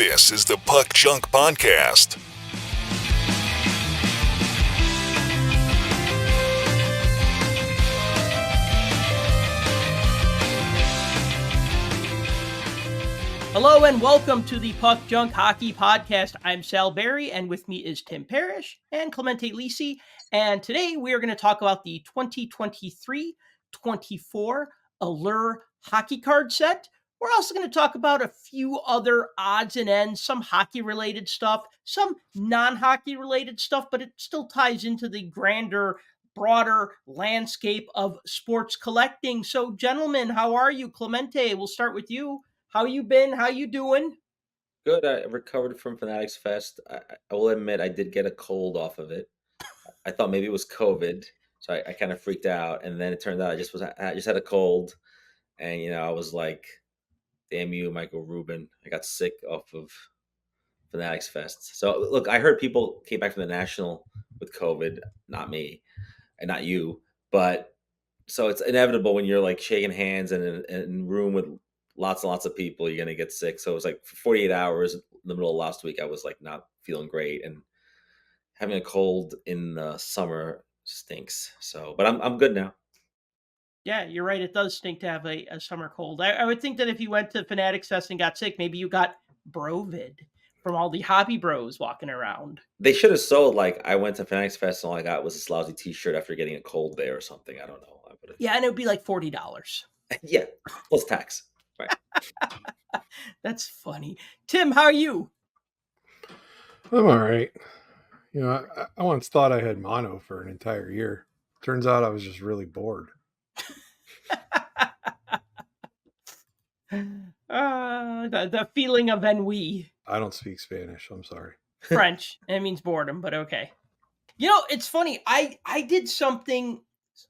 This is the Puck Junk Podcast. Hello and welcome to the Puck Junk Hockey Podcast. I'm Sal Berry, and with me is Tim Parrish and Clemente Lisi. And today we are going to talk about the 2023-24 Allure Hockey Card set. We're also going to talk about a few other odds and ends, some hockey-related stuff, some non-hockey related stuff, but it still ties into the grander, broader landscape of sports collecting. So, gentlemen, how are you? Clemente, we'll start with you. How you been? How you doing? Good. I recovered from Fanatics Fest. I will admit I did get a cold off of it. I thought maybe it was COVID, so I kind of freaked out. And then it turned out I just had a cold, and I was like, "Damn you, Michael Rubin!" I got sick off of Fanatics Fest. So look, I heard people came back from the National with COVID, not me, and not you, but so it's inevitable when you're like shaking hands in a room with lots and lots of people, you're gonna get sick. So it was like for 48 hours in the middle of last week, I was like not feeling great, and having a cold in the summer stinks. So, but I'm good now. Yeah, you're right. It does stink to have a summer cold. I would think that if you went to Fanatics Fest and got sick, maybe you got brovid from all the hobby bros walking around. They should have sold like I went to Fanatics Fest and all I got was this lousy T-shirt after getting a cold there or something. I don't know. I would have. Yeah, and it would be like $40. Yeah, plus tax. Right. That's funny. Tim, how are you? I'm all right. I once thought I had mono for an entire year. Turns out I was just really bored. The feeling of ennui. I don't speak Spanish. I'm sorry. French. It means boredom, but okay. It's funny. I did something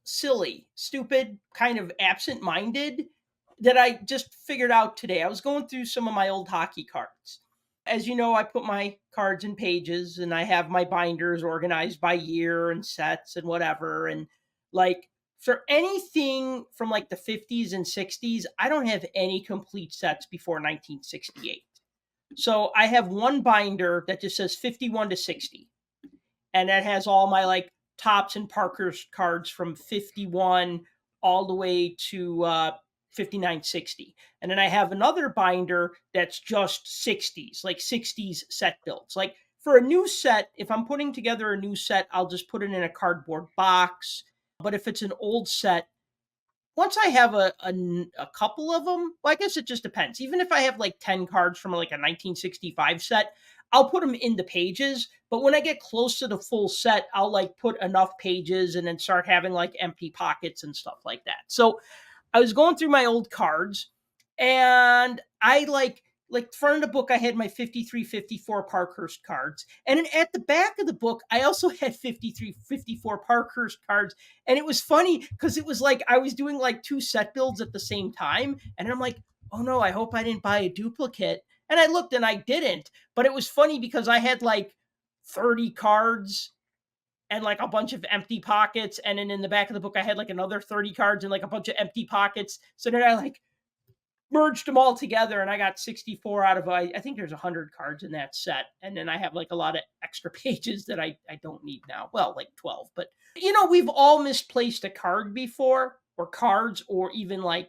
silly, stupid, kind of absent-minded that I just figured out today. I was going through some of my old hockey cards. As you know, I put my cards in pages and I have my binders organized by year and sets and whatever. And like for anything from like the 50s and 60s, I don't have any complete sets before 1968. So I have one binder that just says 51 to 60. And that has all my like Tops and Parker's cards from 51 all the way to 5960. And then I have another binder that's just 60s, like 60s set builds. Like for a new set, if I'm putting together a new set, I'll just put it in a cardboard box. But if it's an old set, once I have a couple of them, well, I guess it just depends. Even if I have like 10 cards from like a 1965 set, I'll put them in the pages. But when I get close to the full set, I'll like put enough pages and then start having like empty pockets and stuff like that. So I was going through my old cards and I like front of the book, I had my 53-54 Parkhurst cards. And then at the back of the book, I also had 53-54 Parkhurst cards. And it was funny because it was like I was doing like two set builds at the same time. And I'm like, oh no, I hope I didn't buy a duplicate. And I looked and I didn't. But it was funny because I had like 30 cards and like a bunch of empty pockets. And then in the back of the book, I had like another 30 cards and like a bunch of empty pockets. So then I like merged them all together and I got 64 out of, I think there's 100 cards in that set. And then I have like a lot of extra pages that I don't need now. Well, like 12, but we've all misplaced a card before, or cards, or even like,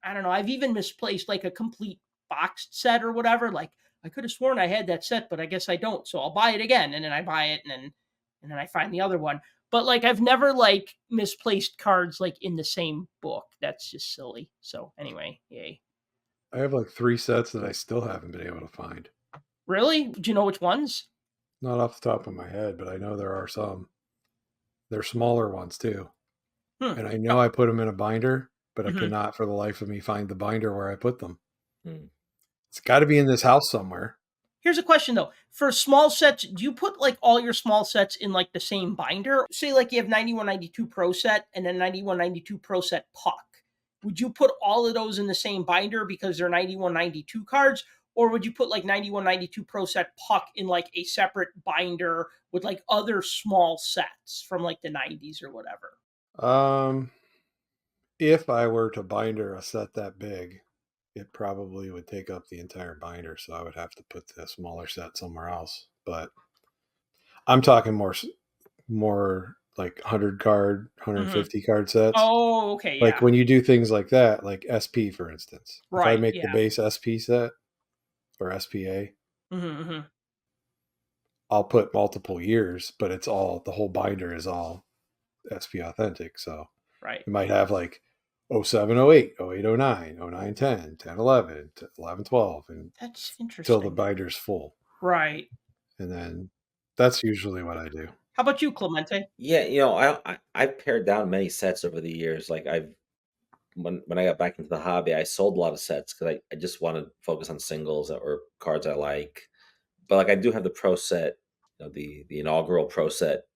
I don't know, I've even misplaced like a complete boxed set or whatever. Like I could have sworn I had that set, but I guess I don't. So I'll buy it again. And then I buy it and then I find the other one. But like I've never like misplaced cards like in the same book. That's just silly. So anyway, yay. I have like 3 sets that I still haven't been able to find. Really? Do you know which ones? Not off the top of my head, but I know there are some. They're smaller ones too. And I know I put them in a binder, but I cannot for the life of me find the binder where I put them. It's got to be in this house somewhere. Here's a question though. For small sets, do you put like all your small sets in like the same binder? Say like you have 91-92 Pro Set and then 91-92 Pro Set Puck. Would you put all of those in the same binder because they're 91-92 cards? Or would you put like 91-92 Pro Set Puck in like a separate binder with like other small sets from like the 90s or whatever? If I were to binder a set that big, it probably would take up the entire binder, so I would have to put the smaller set somewhere else. But I'm talking more like 100 card, Mhm. 150 card sets. Oh, okay, Like yeah. when you do things like that, like SP, for instance. If I Right, make the yeah. base SP set or SPA, Mhm. I'll put multiple years, but it's all, the whole binder is all SP authentic. So Right. you might have like 07, 08, 08, 09, 09, 10, 10, 11, 11, 12, and That's till the interesting. binder's full. Right. And then that's usually what I do. How about you, Clemente? Yeah, I've pared down many sets over the years. Like when I got back into the hobby, I sold a lot of sets because I just want to focus on singles or cards I like. But like I do have the pro set, the inaugural pro set.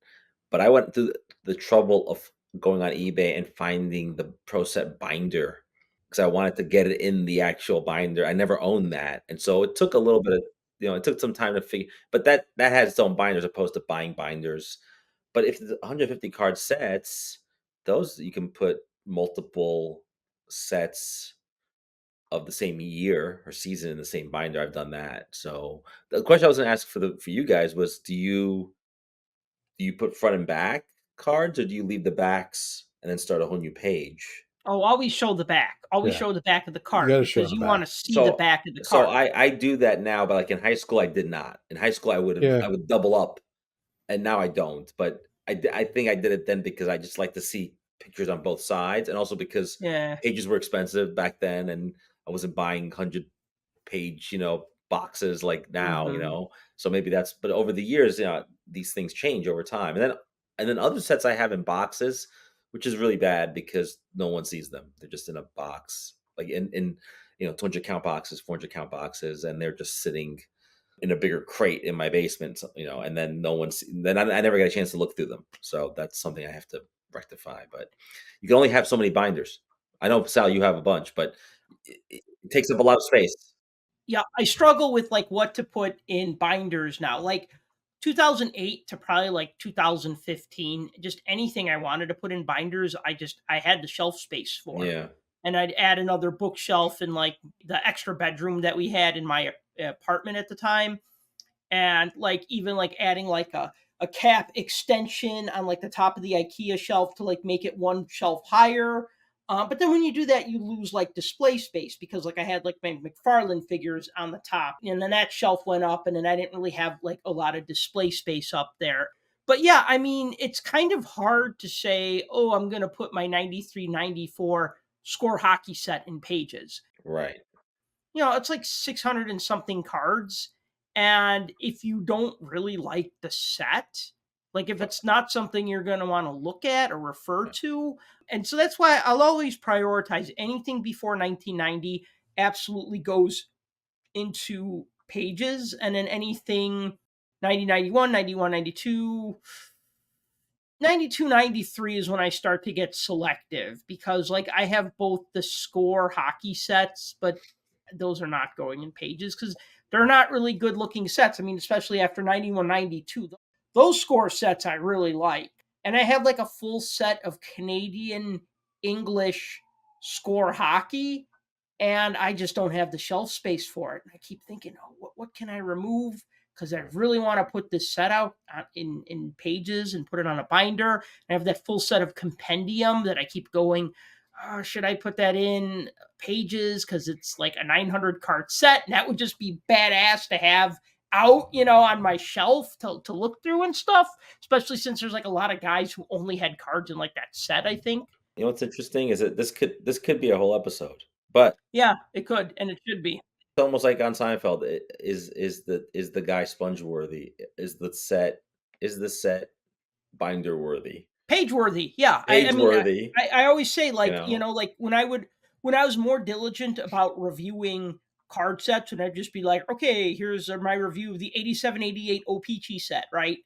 But I went through the trouble of going on eBay and finding the pro set binder because I wanted to get it in the actual binder. I never owned that, and so it took a little bit of it took some time to figure. But that has its own binder as opposed to buying binders. But if the 150 card sets, those you can put multiple sets of the same year or season in the same binder. I've done that. So the question I was going to ask for you guys was, do you put front and back cards, or do you leave the backs and then start a whole new page? Oh, always show the back. Always Yeah. show the back of the You card got to show because the you want back. to see the So back of the so card. I do that now, but like in high school, I did not. In high school, I Yeah. would double up, and now I don't. But I think I did it then because I just like to see pictures on both sides, and also because Yeah. pages were expensive back then, and I wasn't buying 100 page, boxes like now, Mhm. So maybe that's, but over the years, these things change over time. And then other sets I have in boxes, which is really bad because no one sees them. They're just in a box, like in 200 count boxes, 400 count boxes, and they're just sitting in a bigger crate in my basement, and then no one's, then I never get a chance to look through them. So that's something I have to rectify. But you can only have so many binders. I know, Sal, you have a bunch, but it takes up a lot of space. Yeah, I struggle with like what to put in binders now. Like 2008 to probably like 2015, just anything I wanted to put in binders, I had the shelf space for. Yeah. And I'd add another bookshelf in like the extra bedroom that we had in my apartment at the time, and like even like adding like a cap extension on like the top of the IKEA shelf to like make it one shelf higher. But then when you do that, you lose like display space because like I had like my McFarlane figures on the top, and then that shelf went up, and then I didn't really have like a lot of display space up there. But yeah, I mean, it's kind of hard to say, oh, I'm going to put my 93, 94 score hockey set in pages. Right. It's like 600 and something cards. And if you don't really like the set, like if it's not something you're going to want to look at or refer to. And so that's why I'll always prioritize anything before 1990 absolutely goes into pages. And then anything 9091, 9192, 92, 93 is when I start to get selective because like I have both the score hockey sets, but those are not going in pages because they're not really good looking sets. I mean, especially after 91, 92, those score sets I really like. And I have like a full set of Canadian English score hockey, and I just don't have the shelf space for it. And I keep thinking, oh, what can I remove? Because I really want to put this set out in pages and put it on a binder. I have that full set of compendium that I keep going. Oh, should I put that in pages? Because it's like a 900 card set, and that would just be badass to have out, on my shelf to look through and stuff. Especially since there's like a lot of guys who only had cards in like that set. I think. You know what's interesting is that this could be a whole episode, but Yeah, it could, and it should be. it's almost like on Seinfeld. Is the guy sponge worthy? Is the set binder worthy? Page worthy, yeah. I Page mean, worthy. I always say You like know. like when I was more diligent about reviewing card sets, and I'd just be like, okay, here's my review of the 87-88 OPC set, right?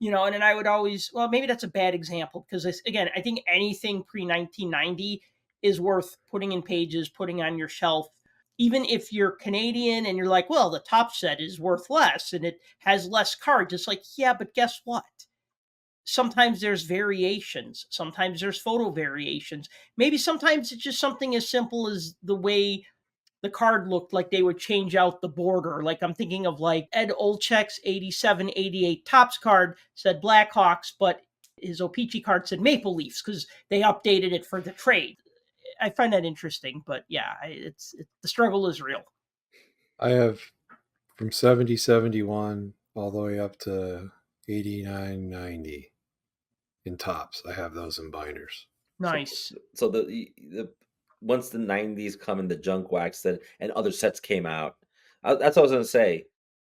And then I would always, well, maybe that's a bad example because again, I think anything pre 1990 is worth putting in pages, putting on your shelf. Even if you're Canadian and you're like, well, the top set is worth less and it has less cards. It's like, yeah, but guess what? Sometimes there's variations, sometimes there's photo variations, maybe sometimes it's just something as simple as the way the card looked like they would change out the border. Like I'm thinking of like Ed Olczyk's 87-88 Topps card said Blackhawks, but his O-Pee-Chee card said Maple Leafs because they updated it for the trade. I find that interesting, but yeah, the struggle is real. I have from 70, 71 all the way up to 89, 90 in Topps. I have those in binders. Nice. So the once the 90s come in, the junk wax and other sets came out. That's what I was going to say.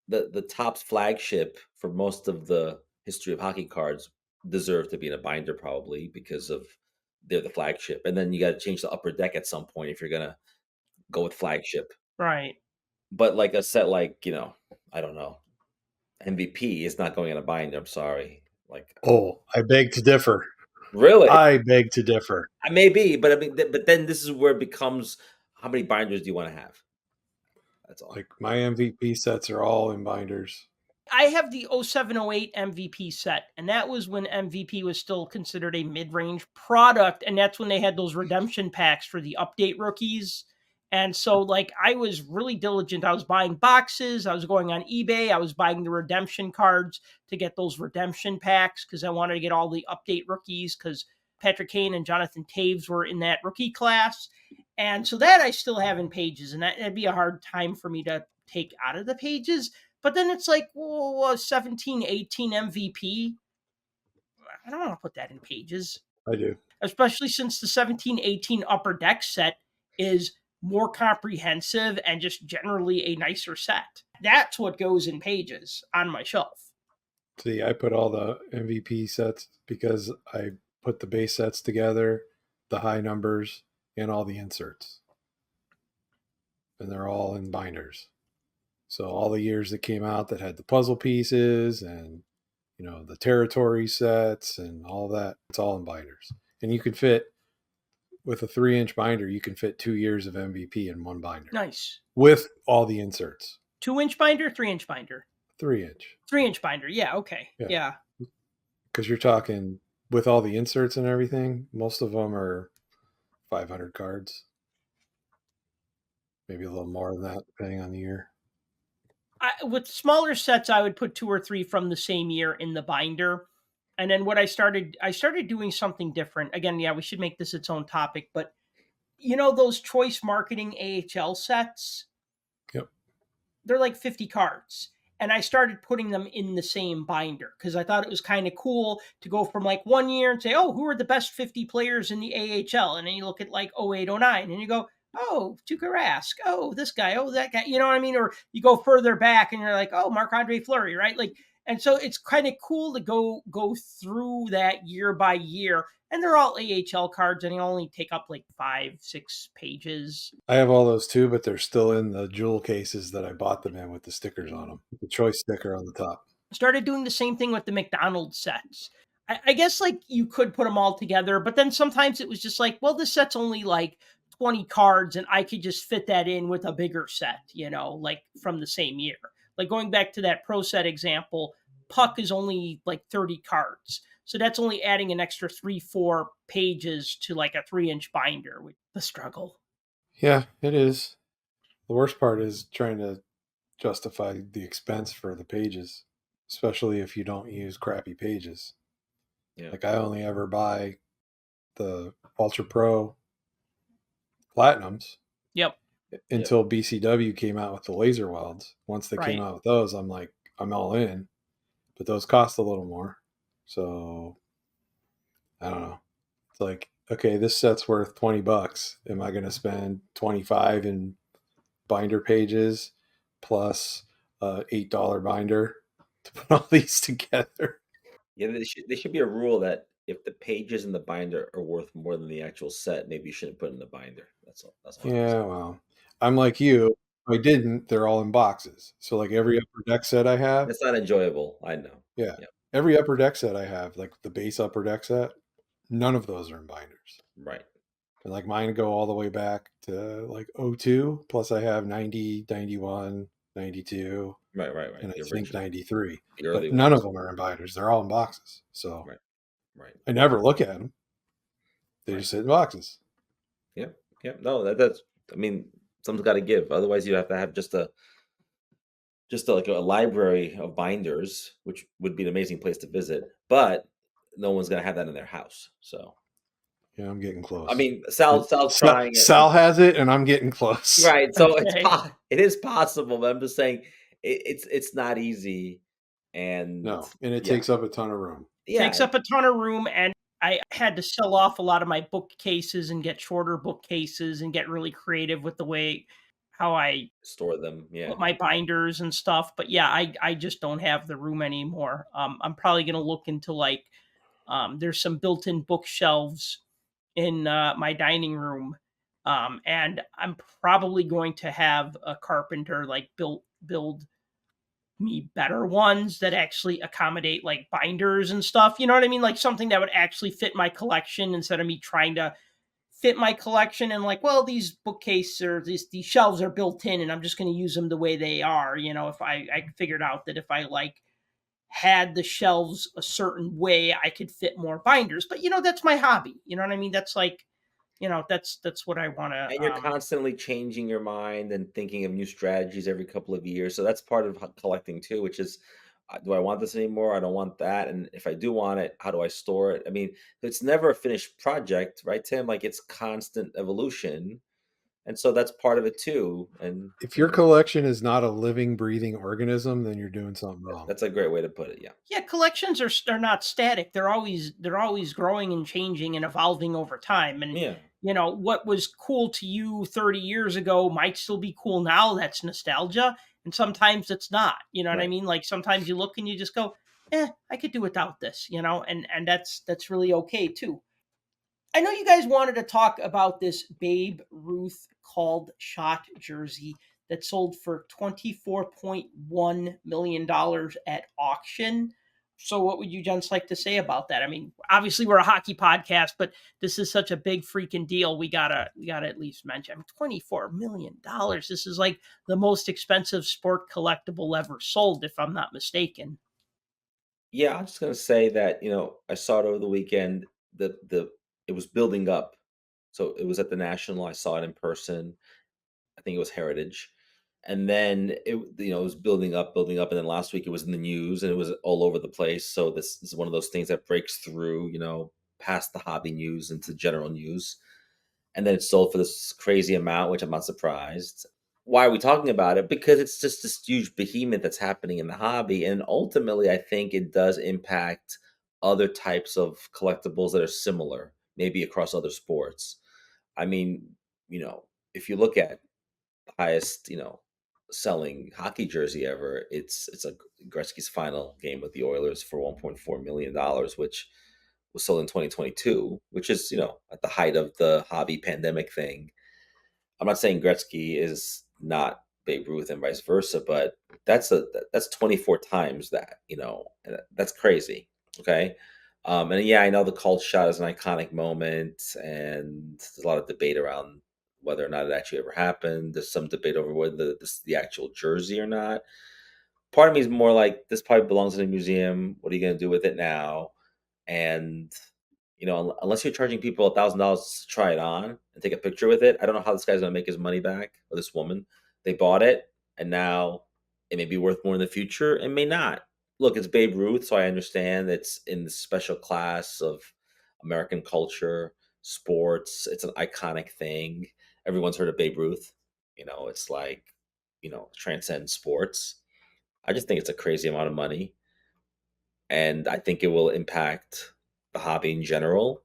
The Topps flagship for most of the history of hockey cards deserve to be in a binder probably because of they're the flagship. And then you got to change the upper deck at some point if you're going to go with flagship. Right. But like a set like, I don't know, MVP is not going in a binder. I'm sorry. Like, oh, I beg to differ. Really? I beg to differ. Maybe, but I mean, but then this is where it becomes: how many binders do you want to have? That's all. Like my MVP sets are all in binders. I have the 07-08 MVP set, and that was when MVP was still considered a mid-range product, and that's when they had those redemption packs for the update rookies. And so, like, I was really diligent. I was buying boxes. I was going on eBay. I was buying the redemption cards to get those redemption packs because I wanted to get all the update rookies because Patrick Kane and Jonathan Taves were in that rookie class. And so that I still have in pages, and that'd be a hard time for me to take out of the pages. But then it's like, well, 17, 18 MVP. I don't want to put that in pages. I do. Especially since the 17, 18 upper deck set is more comprehensive and just generally a nicer set. That's what goes in pages on my shelf. See, I put all the MVP sets because I put the base sets together, the high numbers, and all the inserts. And they're all in binders. So all the years that came out that had the puzzle pieces and, the territory sets and all that, it's all in binders. And you can fit, with a 3-inch binder, you can fit 2 years of MVP in one binder. Nice. With all the inserts. 2-inch binder, 3-inch binder? 3-inch. 3-inch binder, yeah, okay. Yeah. Because you're talking, with all the inserts and everything, most of them are 500 cards. Maybe a little more than that, depending on the year. With smaller sets, I would put 2 or 3 from the same year in the binder. And then what I started doing something different. Again, yeah, we should make this its own topic, but those choice marketing AHL sets? Yep. They're like 50 cards. And I started putting them in the same binder because I thought it was kind of cool to go from like 1 year and say, oh, who are the best 50 players in the AHL? And then you look at like 08, 09 and you go, oh, Tuukka Rask. Oh, this guy. Oh, that guy. You know what I mean? Or you go further back and you're like, oh, Marc-Andre Fleury, right? Like, and so it's kind of cool to go through that year by year. And they're all AHL cards and they only take up like 5-6 pages. I have all those too, but they're still in the jewel cases that I bought them in with the stickers on them. The choice sticker on the top. Started doing the same thing with the McDonald's sets. I guess like you could put them all together, but then sometimes it was just like, well, this set's only like 20 cards and I could just fit that in with a bigger set, like from the same year. Like going back to that pro set example, Puck is only like 30 cards. So that's only adding an extra 3-4 pages to like a 3-inch binder with the struggle. Yeah, it is. The worst part is trying to justify the expense for the pages, especially if you don't use crappy pages. Yeah. Like I only ever buy the Ultra Pro Platinums. Yep. Until BCW came out with the laser welds. Once they came out with those, I'm like, I'm all in. But those cost a little more. So I don't know. It's like, okay, this set's worth $20. Am I going to spend $25 in binder pages plus $8 binder to put all these together? Yeah, there should be a rule that if the pages in the binder are worth more than the actual set, maybe you shouldn't put it in the binder. That's all. Yeah, well, I'm like you. If I didn't, they're all in boxes. So like every upper deck set I have. That's not enjoyable. I know. Yeah. Every upper deck set I have, like the base upper deck set, none of those are in binders. Right. And like mine go all the way back to like 02, plus I have 90, 91, 92. Right. And I think 93. But none of them are in binders. They're all in boxes. So right. I never look at them. They just sit in boxes. Yeah. No, that's, I mean, Something's got to give. Otherwise, you have to have just like a library of binders, which would be an amazing place to visit. But no one's gonna have that in their house. So Yeah, I'm getting close. I mean, Sal's trying it. Sal has it, and I'm getting close. Right. So Okay. it is possible, but I'm just saying it's not easy, and No, and it yeah, takes up a ton of room. yeah, Takes up a ton of room, and I had to sell off a lot of my bookcases and get shorter bookcases and get really creative with the way how I store them. Yeah, put my binders and stuff. But yeah, I just don't have the room anymore. I'm probably gonna look into like there's some built-in bookshelves in my dining room, and I'm probably going to have a carpenter like build me better ones that actually accommodate like binders and stuff. You know what I mean? Like something that would actually fit my collection instead of me trying to fit my collection and like, well, these bookcases or these shelves are built in and I'm just going to use them the way they are. You know, if I figured out that if I like had the shelves a certain way, I could fit more binders. But you know, that's my hobby. You know what I mean? That's like, you know, that's what I want to. and you're constantly changing your mind and thinking of new strategies every couple of years. So that's part of collecting too, which is, do I want this anymore? I don't want that. And if I do want it, how do I store it? I mean, it's never a finished project, right, Tim? Like it's constant evolution. And so that's part of it too. And If your collection is not a living, breathing organism, then you're doing something wrong. that's a great way to put it. Yeah. Yeah, collections are not static. They're always growing and changing and evolving over time. And Yeah. you know, what was cool to you 30 years ago might still be cool now. That's nostalgia. And sometimes it's not. You know what I Right. mean? Like sometimes you look and you just go, I could do without this, you know, and that's really okay too. I know you guys wanted to talk about this Babe Ruth called shot jersey that sold for $24.1 million at auction. So what would you gents like to say about that? I mean, obviously we're a hockey podcast, but this is such a big freaking deal. We gotta at least mention. I mean, $24 million. This is like the most expensive sport collectible ever sold, if I'm not mistaken. Yeah, I'm just gonna say that, I saw it over the weekend. The It was building up. So it was at the National. I saw it in person. I think it was Heritage. And then it was building up, and then last week it was in the news and it was all over the place. So this is one of those things that breaks through, past the hobby news into general news. And then it sold for this crazy amount, which I'm not surprised. Why are we talking about it? Because it's just this huge behemoth that's happening in the hobby. And ultimately, I think it does impact other types of collectibles that are similar, maybe across other sports. I mean, if you look at the highest, selling hockey jersey ever, it's a Gretzky's final game with the Oilers for $1.4 million, which was sold in 2022, which is, at the height of the hobby pandemic thing. I'm not saying Gretzky is not Babe Ruth and vice versa, but that's 24 times that, and that's crazy. Okay. And yeah, I know the cult shot is an iconic moment, and there's a lot of debate around whether or not it actually ever happened. There's some debate over whether this is the actual jersey or not. Part of me is more like, this probably belongs in a museum. What are you going to do with it now? And unless you're charging people $1,000 to try it on and take a picture with it, I don't know how this guy's gonna make his money back, or this woman. They bought it, and now it may be worth more in the future. It may not. Look, it's Babe Ruth, so I understand it's in the special class of American culture, sports. It's an iconic thing. Everyone's heard of Babe Ruth. It's like, transcends sports. I just think it's a crazy amount of money, and I think it will impact the hobby in general,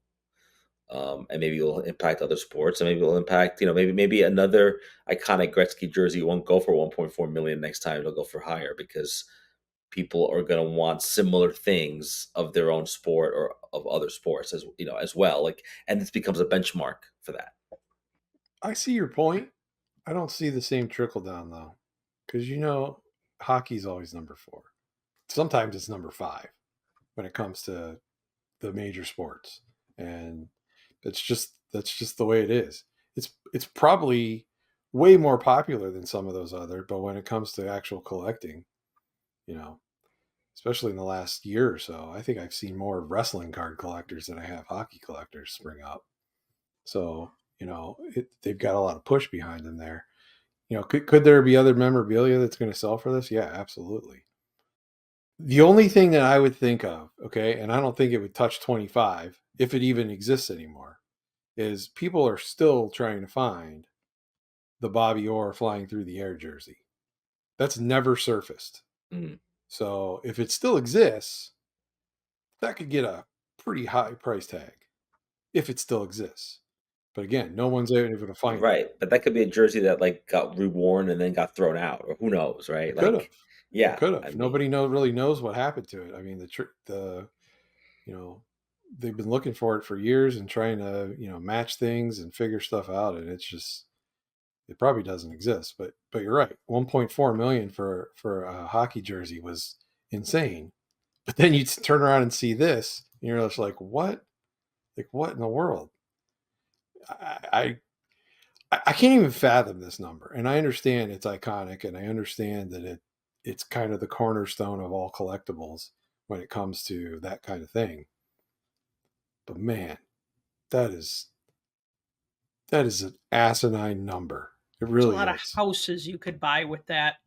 and maybe it'll impact other sports, and maybe it'll impact, maybe another iconic Gretzky jersey won't go for 1.4 million next time. It'll go for higher because people are going to want similar things of their own sport or of other sports as well. Like, and this becomes a benchmark for that. I see your point. I don't see the same trickle down though, because hockey's always number 4. Sometimes it's number 5 when it comes to the major sports, and that's just the way it is. It's probably way more popular than some of those other, but when it comes to actual collecting, especially in the last year or so, I think I've seen more wrestling card collectors than I have hockey collectors spring up. So they've got a lot of push behind them there. Could there be other memorabilia that's going to sell for this? Yeah, absolutely. The only thing that I would think of, okay, and I don't think it would touch 25 if it even exists anymore, is people are still trying to find the Bobby Orr flying through the air jersey. That's never surfaced. Mm. So if it still exists, that could get a pretty high price tag if it still exists. But again, no one's able to find it. Right, but that could be a jersey that like got reworn and then got thrown out, or who knows, right? It could have. Yeah, It could have. I mean, Nobody really knows what happened to it. I mean, they've been looking for it for years and trying to match things and figure stuff out, and it probably doesn't exist. But you're right. 1.4 million for a hockey jersey was insane. But then you turn around and see this, and you're just like, what? Like, what in the world? I can't even fathom this number. And I understand it's iconic, and I understand that it's kind of the cornerstone of all collectibles when it comes to that kind of thing. But man, that is an asinine number. It really There's a lot of is. houses you could buy with that.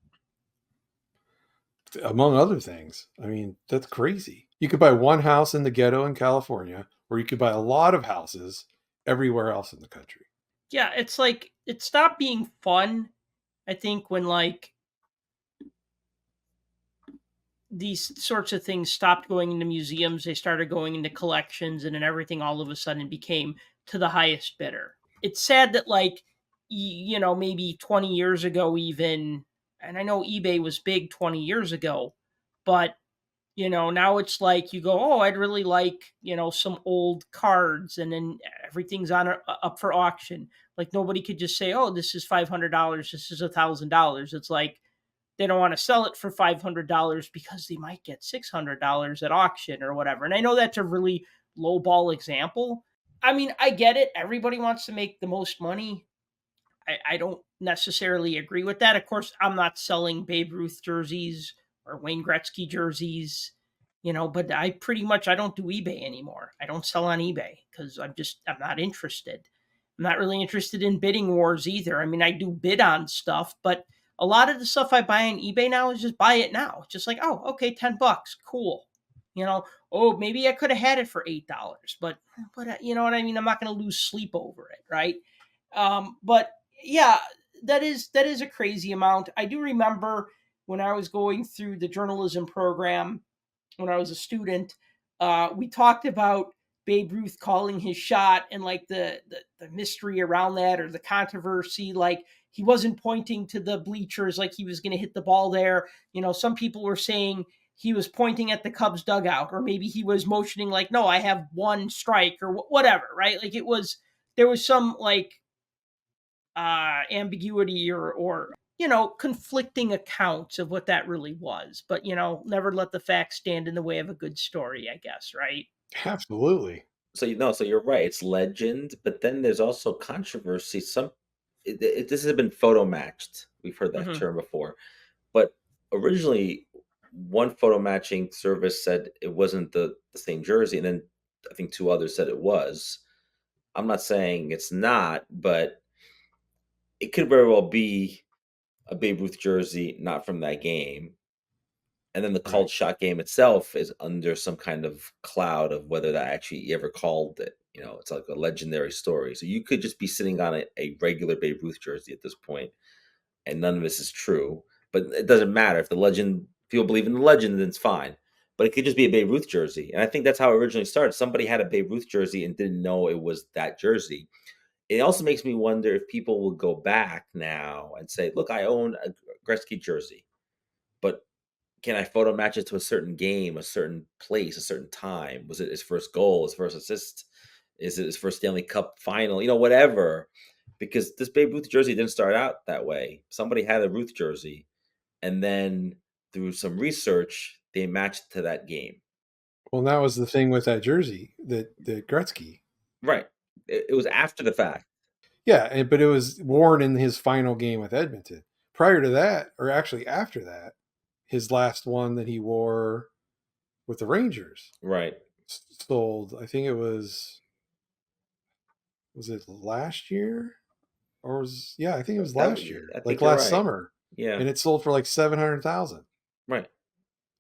Among other things. I mean, that's crazy. You could buy one house in the ghetto in California, or you could buy a lot of houses everywhere else in the country. Yeah, it's like it stopped being fun, I think, when like these sorts of things stopped going into museums, they started going into collections, and then everything all of a sudden became to the highest bidder. It's sad that like maybe 20 years ago even, and I know eBay was big 20 years ago, but now it's like you go, oh, I'd really like some old cards, and then everything's up for auction. Like nobody could just say, oh, this is $500, this is $1,000. It's like they don't want to sell it for $500 because they might get $600 at auction or whatever. And I know that's a really low ball example. I mean, I get it. Everybody wants to make the most money. I don't necessarily agree with that. Of course, I'm not selling Babe Ruth jerseys or Wayne Gretzky jerseys, but I don't do eBay anymore. I don't sell on eBay because I'm not interested. I'm not really interested in bidding wars either. I mean, I do bid on stuff, but a lot of the stuff I buy on eBay now is just buy it now. It's just like, oh, okay, $10, cool. Oh, maybe I could have had it for $8, but you know what I mean? I'm not going to lose sleep over it, right? But yeah, that is a crazy amount. I do remember when I was going through the journalism program when I was a student, we talked about Babe Ruth calling his shot and like the mystery around that or the controversy. Like he wasn't pointing to the bleachers like he was going to hit the ball there. Some people were saying he was pointing at the Cubs dugout, or maybe he was motioning like, no, I have one strike or whatever, right? Like there was some like ambiguity or conflicting accounts of what that really was, but never let the facts stand in the way of a good story, I guess, right? Absolutely. so you're right. It's legend, but then there's also controversy. This has been photo matched. We've heard that Mm-hmm. term before, but originally, one photo matching service said it wasn't the same jersey, and then I think two others said it was. I'm not saying it's not, but it could very well be a Babe Ruth jersey, not from that game. And then the Right. called shot game itself is under some kind of cloud of whether that actually ever called it. It's like a legendary story. So you could just be sitting on a regular Babe Ruth jersey at this point, and none of this is true. But it doesn't matter if the legend, people believe in the legend, then it's fine. But it could just be a Babe Ruth jersey, and I think that's how it originally started. Somebody had a Babe Ruth jersey and didn't know it was that jersey. It also makes me wonder if people will go back now and say, "Look, I own a Gretzky jersey, but can I photo match it to a certain game, a certain place, a certain time? Was it his first goal, his first assist? Is it his first Stanley Cup final? Whatever." Because this Babe Ruth jersey didn't start out that way. Somebody had a Ruth jersey, and then through some research, they matched to that game. Well, that was the thing with that jersey, that Gretzky. Right. It was after the fact. Yeah, but it was worn in his final game with Edmonton. Prior to that, or actually after that, his last one that he wore with the Rangers Right. sold. I think it was it last year or I think it was That last year, I think like you're last right. summer, Yeah. and it sold for like 700,000. Right.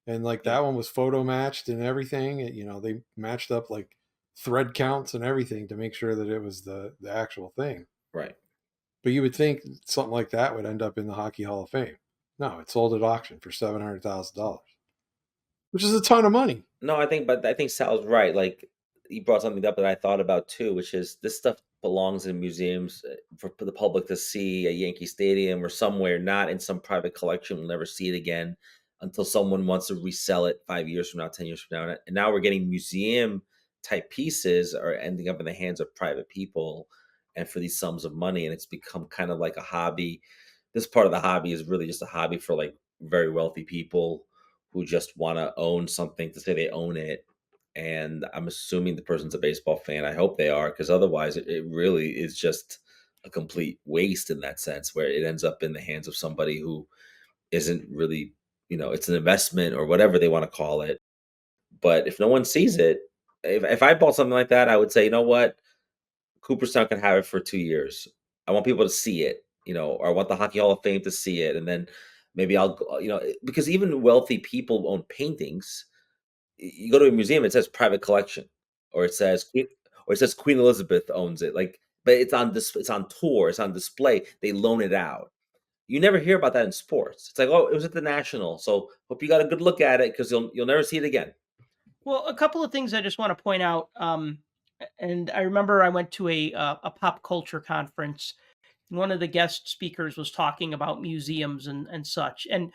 And like Yeah. that one was photo matched and everything. They matched up like thread counts and everything to make sure that it was the actual thing. Right. But you would think something like that would end up in the Hockey Hall of Fame. No, it sold at auction for $700,000, which is a ton of money. No, I think Sal's right. Like, he brought something up that I thought about too, which is this stuff belongs in museums for the public to see at Yankee Stadium or somewhere, not in some private collection. We'll never see it again until someone wants to resell it 5 years from now, 10 years from now. And now we're getting museum type pieces are ending up in the hands of private people and for these sums of money. And it's become kind of like a hobby. This part of the hobby is really just a hobby for like very wealthy people who just want to own something to say they own it. And I'm assuming the person's a baseball fan. I hope they are, because otherwise it really is just a complete waste in that sense, where it ends up in the hands of somebody who isn't really, it's an investment or whatever they want to call it. But if no one sees it, if I bought something like that, I would say, you know what? Cooperstown can have it for 2 years. I want people to see it, or I want the Hockey Hall of Fame to see it. And then maybe because even wealthy people own paintings. You go to a museum, it says private collection, or it says Queen Elizabeth owns it. Like, but it's on tour, it's on display. They loan it out. You never hear about that in sports. It's like, oh, it was at the National, so hope you got a good look at it because you'll never see it again. Well, a couple of things I just want to point out. And I remember I went to a pop culture conference. One of the guest speakers was talking about museums and such. And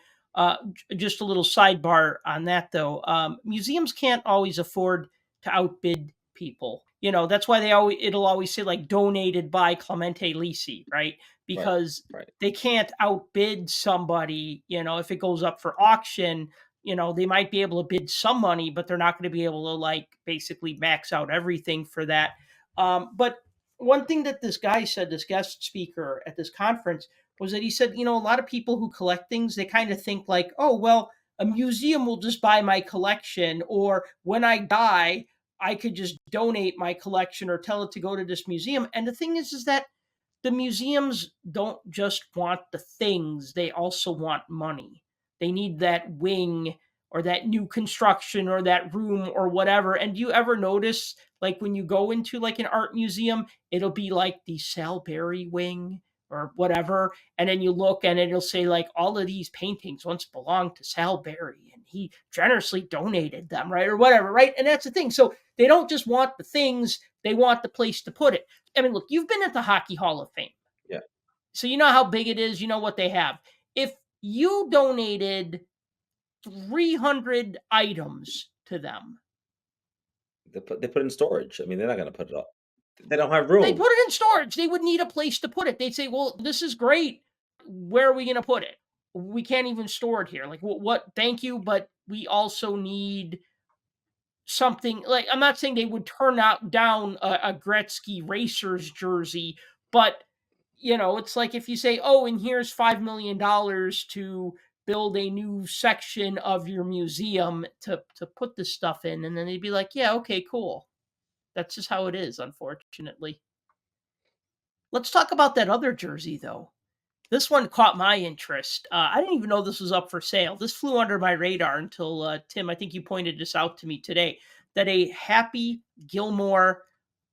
just a little sidebar on that, though. Museums can't always afford to outbid people. That's why it'll always say like donated by Clemente Lisi, right? Because Right. they can't outbid somebody. If it goes up for auction, they might be able to bid some money, but they're not going to be able to like basically max out everything for that. But one thing that this guy said, this guest speaker at this conference, was that he said, a lot of people who collect things, they kind of think like, oh, well, a museum will just buy my collection, or when I die, I could just donate my collection or tell it to go to this museum. And the thing is that the museums don't just want the things, they also want money. They need that wing or that new construction or that room or whatever. And do you ever notice, like when you go into like an art museum, it'll be like the Sal Berry wing or whatever, and then you look and it'll say like all of these paintings once belonged to Sal Berry and he generously donated them, right, or whatever, right? And that's the thing. So they don't just want the things, they want the place to put it. I mean, look, you've been at the Hockey Hall of Fame. Yeah. So you know how big it is, you know what they have. If you donated 300 items to them, They put it in storage. I mean, they're not going to put it up. They don't have they room. put it in storage. They would need a place to put it. They'd say, well, this is great. Where are we going to put it? We can't even store it here. Like, what? Thank you, but we also need something. Like, I'm not saying they would turn down a Gretzky Racers jersey, but it's like if you say, oh, and here's $5 million to build a new section of your museum to put this stuff in, and then they'd be like, yeah, okay, cool. That's just how it is, unfortunately. Let's talk about that other jersey, though. This one caught my interest. I didn't even know this was up for sale. This flew under my radar until, Tim, I think you pointed this out to me today, that a Happy Gilmour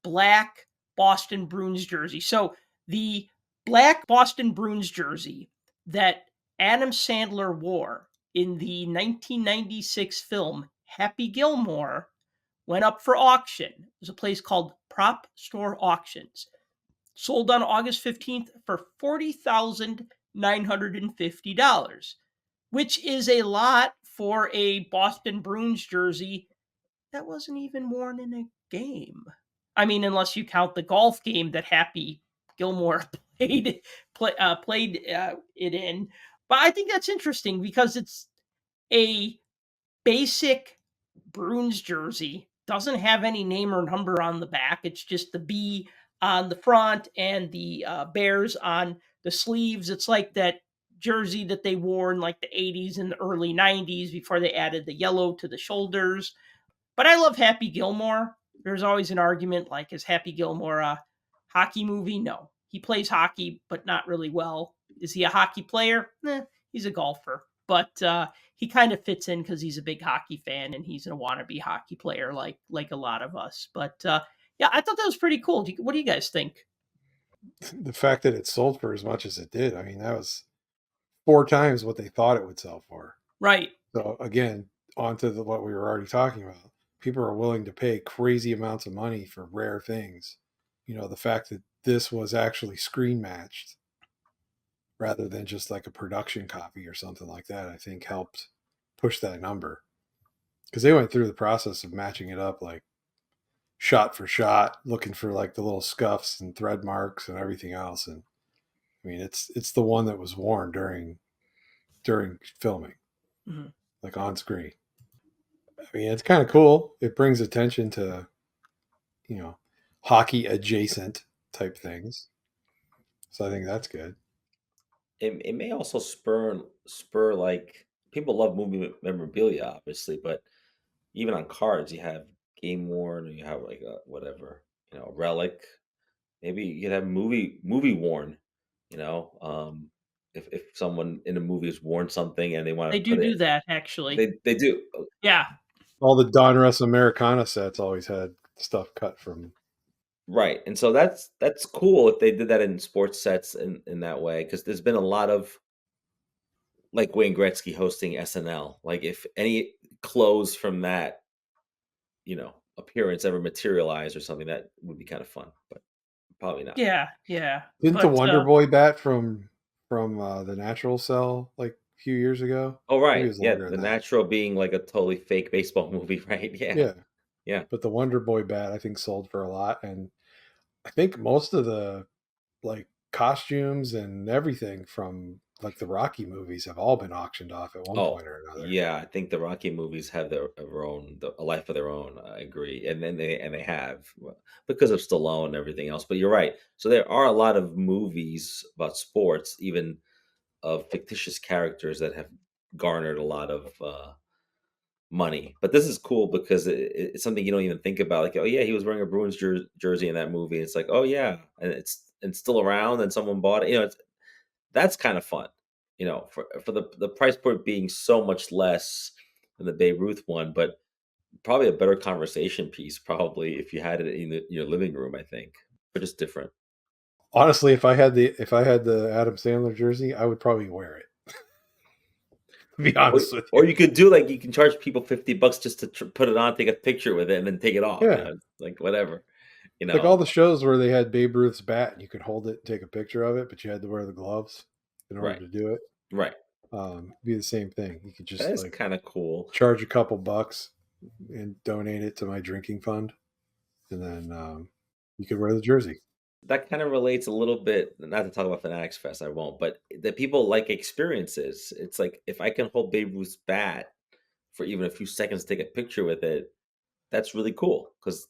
black Boston Bruins jersey. So the black Boston Bruins jersey that Adam Sandler wore in the 1996 film Happy Gilmore went up for auction. There's a place called Prop Store Auctions. Sold on August 15th for $40,950, which is a lot for a Boston Bruins jersey that wasn't even worn in a game. I mean, unless you count the golf game that Happy Gilmour played it in. But I think that's interesting because it's a basic Bruins jersey, doesn't have any name or number on the back. It's just the B on the front and the Bears on the sleeves. It's like that jersey that they wore in like the 80s and the early 90s before they added the yellow to the shoulders. But I love Happy Gilmore. There's always an argument like, is Happy Gilmore a hockey movie? No, He plays hockey, but not really well. Is he a hockey player? He's a golfer. But he kind of fits in because he's a big hockey fan and he's a wannabe hockey player like a lot of us. But yeah, I thought that was pretty cool. What do you guys think? The fact that it sold for as much as it did, I mean, that was 4 times what they thought it would sell for. Right. So again, on to what we were already talking about. People are willing to pay crazy amounts of money for rare things. The fact that this was actually screen matched rather than just like a production copy or something like that, I think helped push that number. Because they went through the process of matching it up like shot for shot, looking for like the little scuffs and thread marks and everything else. And I mean, it's the one that was worn during filming, like on screen. I mean, it's kind of cool. It brings attention to, hockey adjacent type things. So I think that's good. It may also spur like people love movie memorabilia, obviously, but even on cards, you have game worn, or you have like a whatever, a relic. Maybe you could have movie worn. If someone in a movie has worn something and they want They to put do it, that actually. they do. Yeah. All the Donruss Americana sets always had stuff cut from. Right. And so that's cool if they did that in sports sets in that way, because there's been a lot of like Wayne Gretzky hosting SNL. Like if any clothes from that, appearance ever materialize or something, that would be kind of fun, but probably not. Yeah. Didn't the Wonder Boy bat from the Natural sell like a few years ago? Oh, Maybe it right. was Yeah, longer The than that. Natural being like a totally fake baseball movie, right? Yeah. Yeah. But the Wonder Boy bat, I think, sold for a lot. And I think most of the like costumes and everything from like the Rocky movies have all been auctioned off at one point or another. Yeah, I think the Rocky movies have their own a life of their own. I agree, and then they have because of Stallone and everything else. But you're right. So there are a lot of movies about sports, even of fictitious characters that have garnered a lot of money. But this is cool because it's something you don't even think about. Like, oh yeah, he was wearing a Bruins jersey in that movie. It's like, oh yeah, and it's still around, and someone bought it. That's kind of fun. For the price point being so much less than the Babe Ruth one, but probably a better conversation piece. Probably if you had it in your living room, I think, but just different. Honestly, if I had the Adam Sandler jersey, I would probably wear it. To be honest with you. Or you could do like you can charge people $50 just to put it on, take a picture with it, and then take it off. Yeah. Like whatever. Like all the shows where they had Babe Ruth's bat and you could hold it and take a picture of it, but you had to wear the gloves in order to do it. Right. Be the same thing. You could just that's like kind of cool. Charge a couple bucks and donate it to my drinking fund, and then you could wear the jersey. That kind of relates a little bit, not to talk about Fanatics Fest, I won't, but that people like experiences. It's like if I can hold Babe Ruth's bat for even a few seconds to take a picture with it, that's really cool because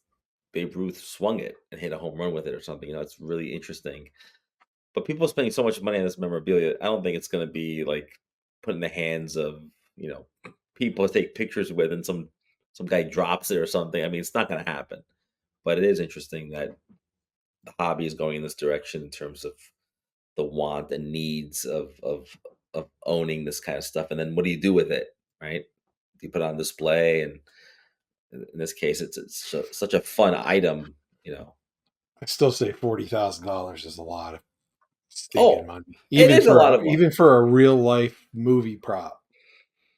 Babe Ruth swung it and hit a home run with it or something. It's really interesting. But people spending so much money on this memorabilia, I don't think it's going to be like put in the hands of, people to take pictures with and some guy drops it or something. I mean, it's not going to happen. But it is interesting that the hobby is going in this direction in terms of the want and needs of owning this kind of stuff. And then what do you do with it, right? Do you put it on display? And in this case, it's such a fun item, I still say $40,000 is a lot of stinking money. It is a lot of money. Even for a real life movie prop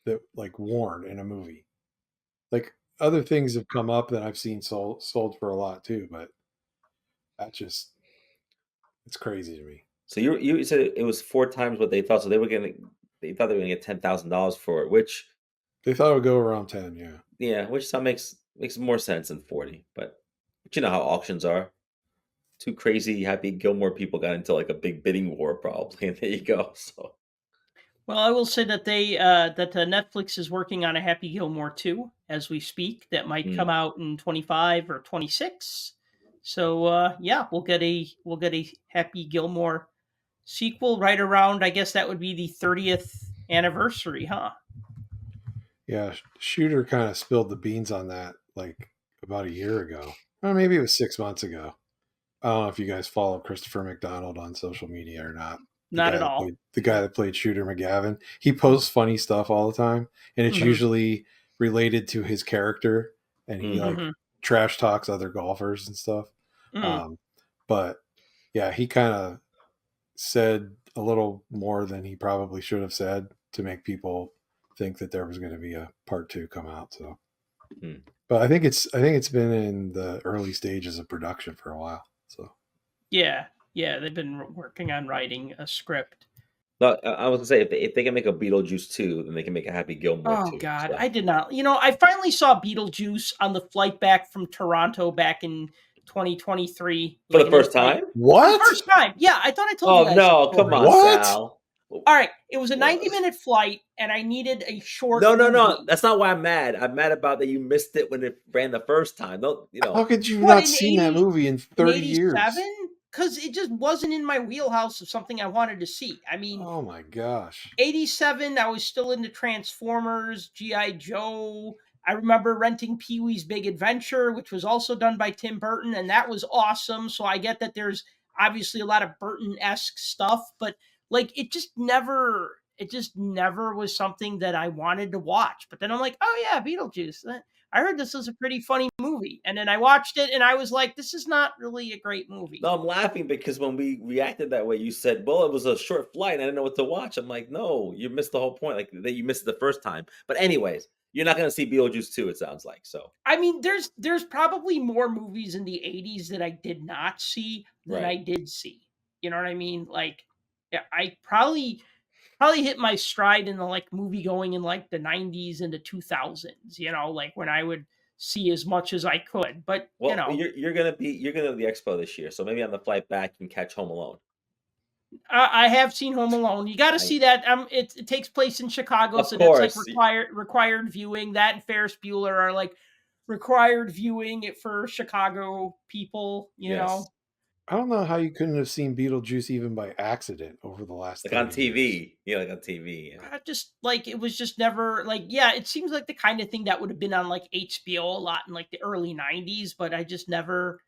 that like worn in a movie. Like other things have come up that I've seen sold for a lot too, but it's crazy to me. So you said it was 4 times what they thought. So they thought they were gonna get $10,000 for it, which they thought it would go around 10. Yeah. Yeah, which some makes more sense than 40, but you know how auctions are. 2 crazy happy Gilmour people got into like a big bidding war probably, and there you go. So. Well, I will say that Netflix is working on a Happy Gilmore 2 as we speak. That might come out in 25 or 26. So yeah, we'll get a Happy Gilmore sequel right around. I guess that would be the 30th anniversary, huh? Yeah, Shooter kind of spilled the beans on that like about a year ago, or maybe it was 6 months ago. I don't know if you guys follow Christopher McDonald on social media or not. Not at all. The guy that played Shooter McGavin. He posts funny stuff all the time, and it's Mhm. usually related to his character, and he like Mhm. trash talks other golfers and stuff. Mm. But yeah, he kind of said a little more than he probably should have said to make people think that there was going to be a part 2 come out. So, but I think it's been in the early stages of production for a while. So Yeah, they've been working on writing a script. No, I was gonna say if they can make a Beetlejuice 2, then they can make a Happy Gilmore Oh 2. God, So I did not. I finally saw Beetlejuice on the flight back from Toronto back in 2023. for Like the in the first flight. time? For the what? first time. Yeah, I thought I told you Oh guys no, the come story. on, What? Sal. All right, it was a What? 90-minute flight, and I needed a short No. movie. That's not why I'm mad. I'm mad about that you missed it when it ran the first time. Don't How could you What, not in seen that 80 movie in in 30 years? 87? Because it just wasn't in my wheelhouse of something I wanted to see. I mean, Oh my gosh. 87, I was still into Transformers, G.I. Joe. I remember renting Pee-wee's Big Adventure, which was also done by Tim Burton, and that was awesome. So I get that there's obviously a lot of Burton-esque stuff, but like it just never was something that I wanted to watch. But then I'm like, oh yeah, Beetlejuice. I heard this was a pretty funny movie. And then I watched it and I was like, this is not really a great movie. No, I'm laughing because when we reacted that way, you said, "Well, it was a short flight. I didn't know what to watch." I'm like, "No, you missed the whole point. Like that, you missed it the first time." But anyways, you're not going to see Beetlejuice 2. It sounds like so. I mean, there's probably more movies in the 80s that I did not see than I Right. did see. You know what I mean? Like, yeah, I probably hit my stride in the like movie going in like the 90s and the 2000s, like when I would see as much as I could. But, Well, you're gonna to the expo this year, so maybe on the flight back you can catch Home Alone. I have seen Home Alone. You got to I, see that. It takes place in Chicago, of so that's like course, required viewing. That and Ferris Bueller are like required viewing it for Chicago people. yes, I don't know how you couldn't have seen Beetlejuice even by accident over the last like on 30 years. TV. Yeah, like on TV. Yeah. I just like it was just never like yeah. It seems like the kind of thing that would have been on like HBO a lot in like the early '90s, but I just never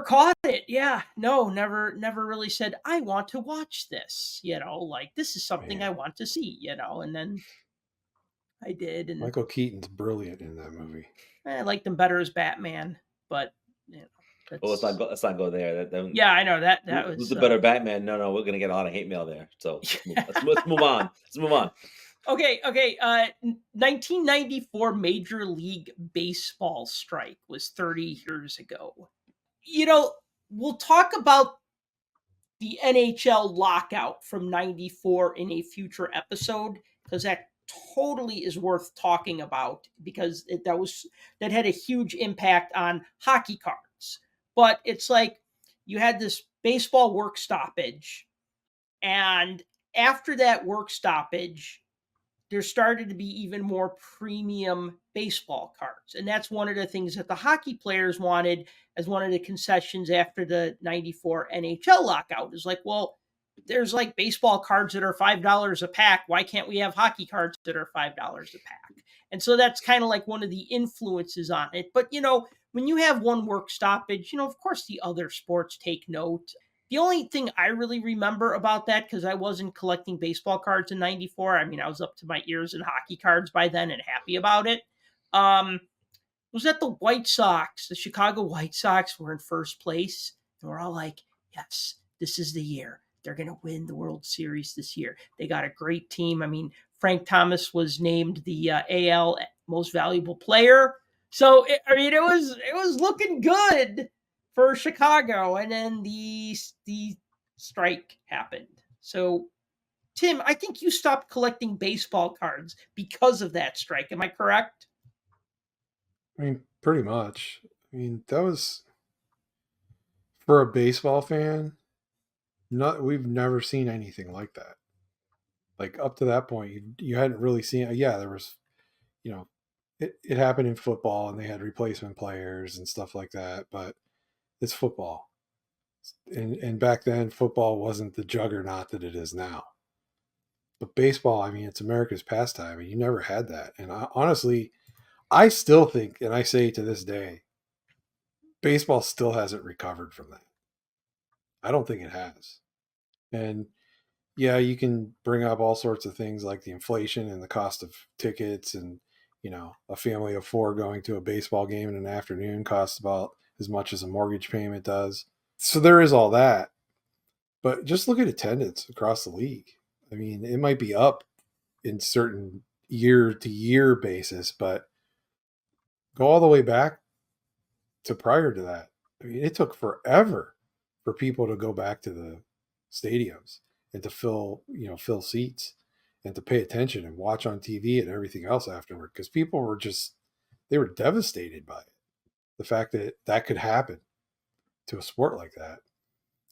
caught it. Yeah, no, never really said I want to watch this. Like this is something I Man, want to see. And then I did, and Michael Keaton's brilliant in that movie. I liked him better as Batman. But Well, let's that's not go there. yeah, I know that Who's was the better Batman? No, we're gonna get a lot of hate mail there. So let's move on. Let's move on. Okay. 1994 Major League Baseball strike was 30 years ago. We'll talk about the NHL lockout from 94 in a future episode because that totally is worth talking about because that had a huge impact on hockey cards. But it's like you had this baseball work stoppage, and after that work stoppage, there started to be even more premium baseball cards. And that's one of the things that the hockey players wanted as one of the concessions after the 94 NHL lockout is like, well, there's like baseball cards that are $5 a pack. Why can't we have hockey cards that are $5 a pack? And so that's kind of like one of the influences on it. But, when you have one work stoppage, of course the other sports take note. The only thing I really remember about that, because I wasn't collecting baseball cards in 94, I mean, I was up to my ears in hockey cards by then and happy about it, was that the Chicago White Sox were in first place. And we're all like, yes, this is the year. They're going to win the World Series this year. They got a great team. I mean, Frank Thomas was named the AL Most Valuable Player. So, it was looking good for Chicago, and then the strike happened. So, Tim, I think you stopped collecting baseball cards because of that strike. Am I correct? I mean, pretty much. I mean, that was for a baseball fan. We've never seen anything like that. Like up to that point, you hadn't really seen. Yeah, there was, you know, it happened in football, and they had replacement players and stuff like that. But it's football, and back then, football wasn't the juggernaut that it is now. But baseball, I mean, it's America's pastime, and you never had that. And honestly, I still think, and I say to this day, baseball still hasn't recovered from that. I don't think it has. And yeah, you can bring up all sorts of things like the inflation and the cost of tickets, and a family of 4 going to a baseball game in an afternoon costs about as much as a mortgage payment does. So there is all that. But just look at attendance across the league. I mean, it might be up in certain year-to-year basis, but go all the way back to prior to that. I mean, it took forever for people to go back to the stadiums and to fill seats and to pay attention and watch on TV and everything else afterward, because people were they were devastated by it. The fact that that could happen to a sport like that.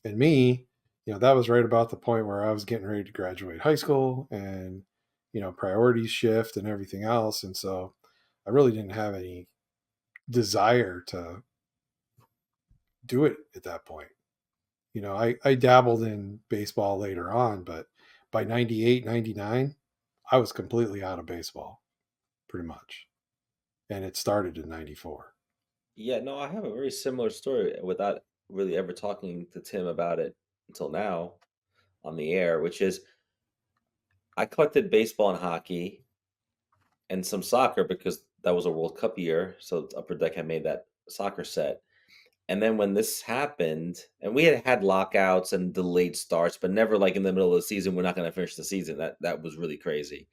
And me, that was right about the point where I was getting ready to graduate high school, and, priorities shift and everything else. And so I really didn't have any desire to do it at that point. I dabbled in baseball later on, but by 98, 99, I was completely out of baseball, pretty much. And it started in 94. Yeah, no, I have a very similar story without really ever talking to Tim about it until now on the air, which is I collected baseball and hockey and some soccer because that was a World Cup year. So Upper Deck had made that soccer set. And then when this happened, and we had lockouts and delayed starts, but never like in the middle of the season, we're not going to finish the season. That was really crazy.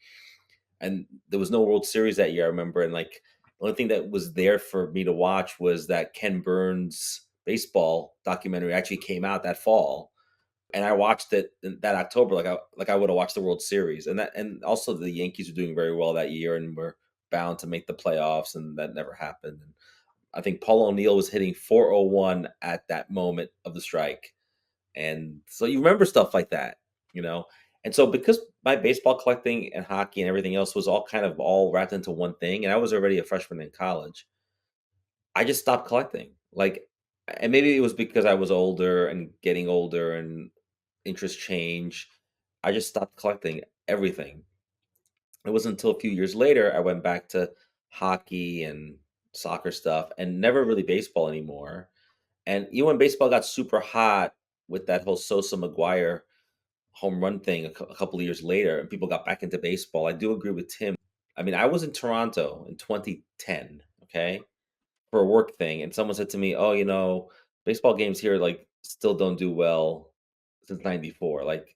And there was no World Series that year, I remember. And like the only thing that was there for me to watch was that Ken Burns baseball documentary actually came out that fall. And I watched it that October, like I would have watched the World Series. And also the Yankees were doing very well that year and were bound to make the playoffs, and that never happened. And I think Paul O'Neill was hitting 401 at that moment of the strike. And so you remember stuff like that, you know? And so because my baseball collecting and hockey and everything else was all kind of all wrapped into one thing, and I was already a freshman in college, I just stopped collecting. Like, and maybe it was because I was older and getting older and interest change. I just stopped collecting everything. It wasn't until a few years later I went back to hockey and soccer stuff and never really baseball anymore. And even when baseball got super hot with that whole Sosa McGuire home run thing a couple of years later, and people got back into baseball, I do agree with Tim. I mean, I was in Toronto in 2010, okay, for a work thing, and someone said to me, "Oh, baseball games here like still don't do well since '94. Like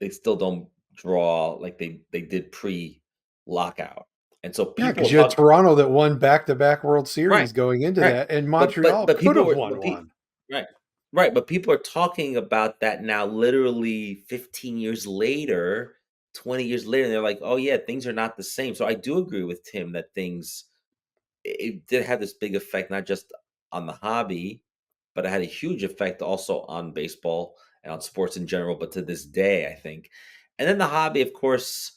they still don't draw like they did pre-lockout." And so Yeah, people because were you had talking. Toronto that won back-to-back World Right, Series going into right. that, and But Montreal but could people have were won one. right, right. But people are talking about that now, literally 15 years later, 20 years later, and they're like, "Oh yeah, things are not the same." So I do agree with Tim that it did have this big effect, not just on the hobby, but it had a huge effect also on baseball and on sports in general. But to this day, I think, and then the hobby, of course,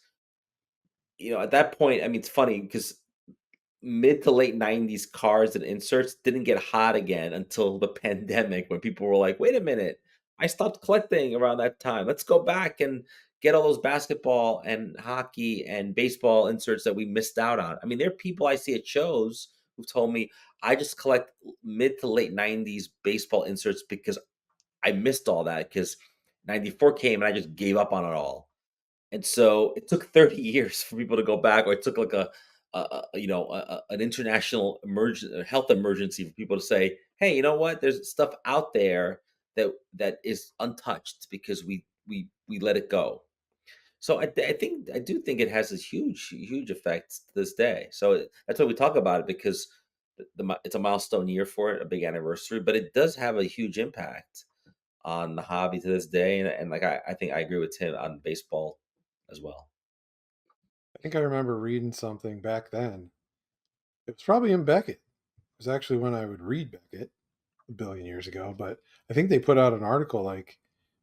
at that point, I mean, it's funny because mid to late 90s cards and inserts didn't get hot again until the pandemic when people were like, wait a minute, I stopped collecting around that time. Let's go back and get all those basketball and hockey and baseball inserts that we missed out on. I mean, there are people I see at shows who've told me I just collect mid to late 90s baseball inserts because I missed all that because 94 came and I just gave up on it all. And so it took 30 years for people to go back, or it took like an international health emergency for people to say, "Hey, you know what? There's stuff out there that is untouched because we let it go." So I do think it has this huge effect to this day. So that's why we talk about it, because it's a milestone year for it, a big anniversary, but it does have a huge impact on the hobby to this day. And like I think I agree with Tim on baseball as well. I think I remember reading something back then. It was probably in Beckett. It was actually when I would read Beckett a billion years ago, but I think they put out an article like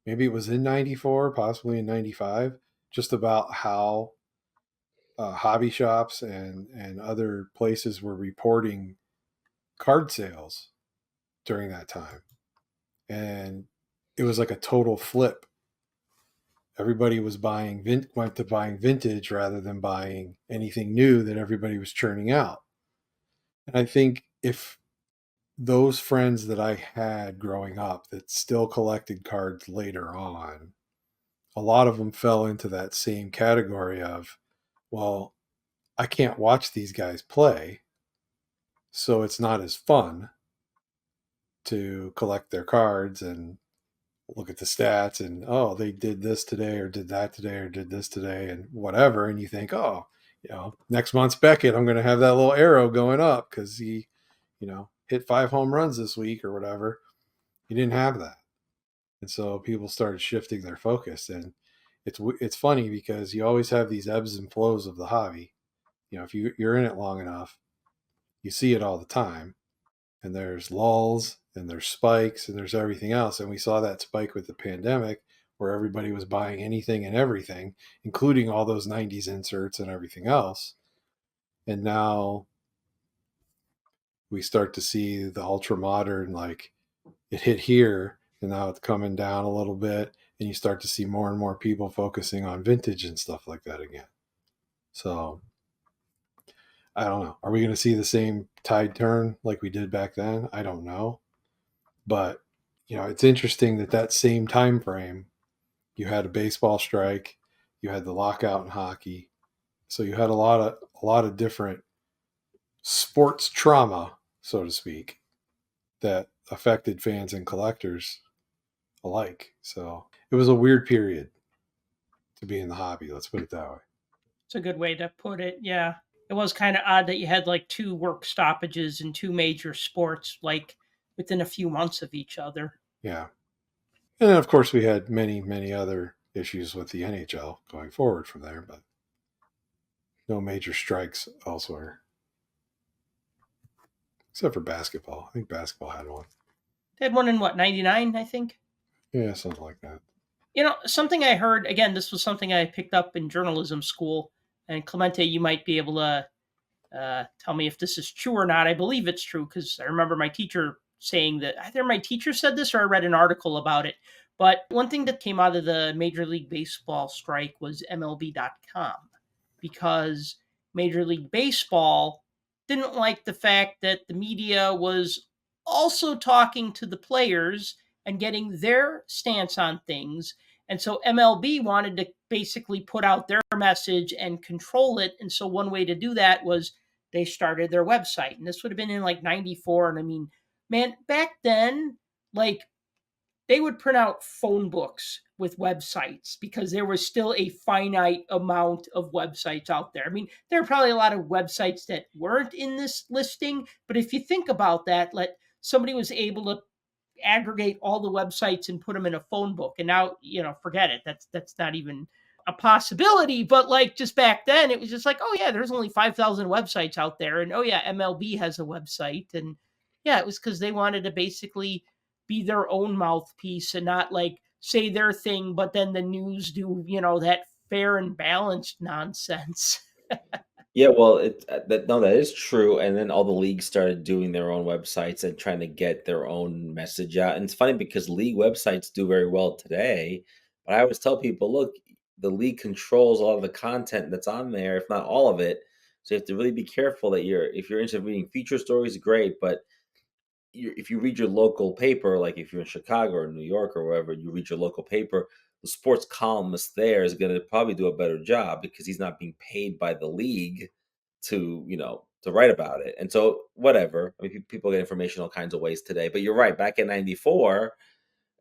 maybe it was in 94, possibly in 95, just about how hobby shops and other places were reporting card sales during that time. And it was like a total flip. Everybody was went to buying vintage rather than buying anything new that everybody was churning out. And I think if those friends that I had growing up that still collected cards later on, a lot of them fell into that same category of, well, I can't watch these guys play, so it's not as fun to collect their cards and look at the stats and, oh, they did this today or did that today or did this today and whatever. And you think, oh, next month's Beckett, I'm going to have that little arrow going up because he, hit 5 home runs this week or whatever. You didn't have that. And so people started shifting their focus. And it's funny because you always have these ebbs and flows of the hobby. If you're in it long enough, you see it all the time. And there's lulls and there's spikes and there's everything else. And we saw that spike with the pandemic where everybody was buying anything and everything, including all those 90s inserts and everything else. And now we start to see the ultra modern, like it hit here and now it's coming down a little bit. And you start to see more and more people focusing on vintage and stuff like that again. So I don't know. Are we going to see the same tide turn like we did back then? I don't know. But, it's interesting that same time frame, you had a baseball strike, you had the lockout in hockey. So you had a lot of different sports trauma, so to speak, that affected fans and collectors alike. So it was a weird period to be in the hobby. Let's put it that way. It's a good way to put it. Yeah. It was kind of odd that you had like 2 work stoppages in 2 major sports, like within a few months of each other. Yeah. And then, of course, we had many, many other issues with the NHL going forward from there, but no major strikes elsewhere. Except for basketball. I think basketball had one. They had one in what, 99, I think? Yeah, something like that. Something I heard, again, this was something I picked up in journalism school, and Clemente, you might be able to tell me if this is true or not. I believe it's true because I remember my teacher saying that either my teacher said this or I read an article about it. But one thing that came out of the Major League Baseball strike was MLB.com, because Major League Baseball didn't like the fact that the media was also talking to the players and getting their stance on things. And so MLB wanted to basically put out their message and control it. And so one way to do that was they started their website. And this would have been in like 94. And I mean, man, back then, like they would print out phone books with websites because there was still a finite amount of websites out there. I mean, there are probably a lot of websites that weren't in this listing, but if you think about that, somebody was able to aggregate all the websites and put them in a phone book. And now, forget it. That's not even a possibility. But like just back then, it was just like, oh yeah, there's only 5,000 websites out there, and oh yeah, MLB has a website, and yeah, it was because they wanted to basically be their own mouthpiece and not like say their thing, but then the news do that fair and balanced nonsense. Yeah, well, that is true. And then all the leagues started doing their own websites and trying to get their own message out. And it's funny because league websites do very well today. But I always tell people, look, the league controls a lot of the content that's on there, if not all of it. So you have to really be careful that if you're interested in reading feature stories, great. But if you read your local paper, like if you're in Chicago or New York or wherever, you read your local paper, the sports columnist there is going to probably do a better job because he's not being paid by the league to write about it. And so whatever, I mean, people get information all kinds of ways today, but you're right. Back in 94,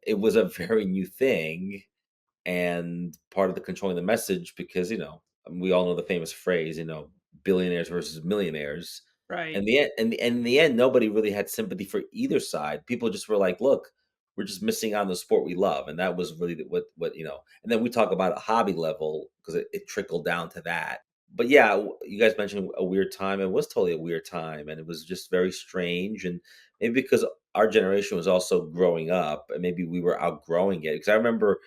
it was a very new thing and part of the controlling the message because, we all know the famous phrase, billionaires versus millionaires. Right. And in the end, nobody really had sympathy for either side. People just were like, "Look, we're just missing out on the sport we love," and that was really what. And then we talk about a hobby level because it trickled down to that. But yeah, you guys mentioned a weird time. It was totally a weird time, and it was just very strange. And maybe because our generation was also growing up, and maybe we were outgrowing it. Because I remember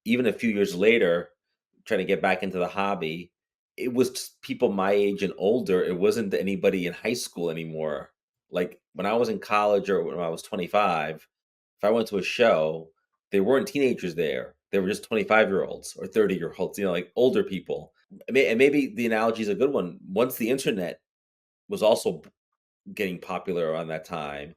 even a few years later, trying to get back into the hobby, it was just people my age and older. It wasn't anybody in high school anymore. Like when I was in college or when I was 25, if I went to a show, there weren't teenagers there. They were just 25-year-olds or 30-year-olds, like older people. And maybe the analogy is a good one. Once the internet was also getting popular around that time,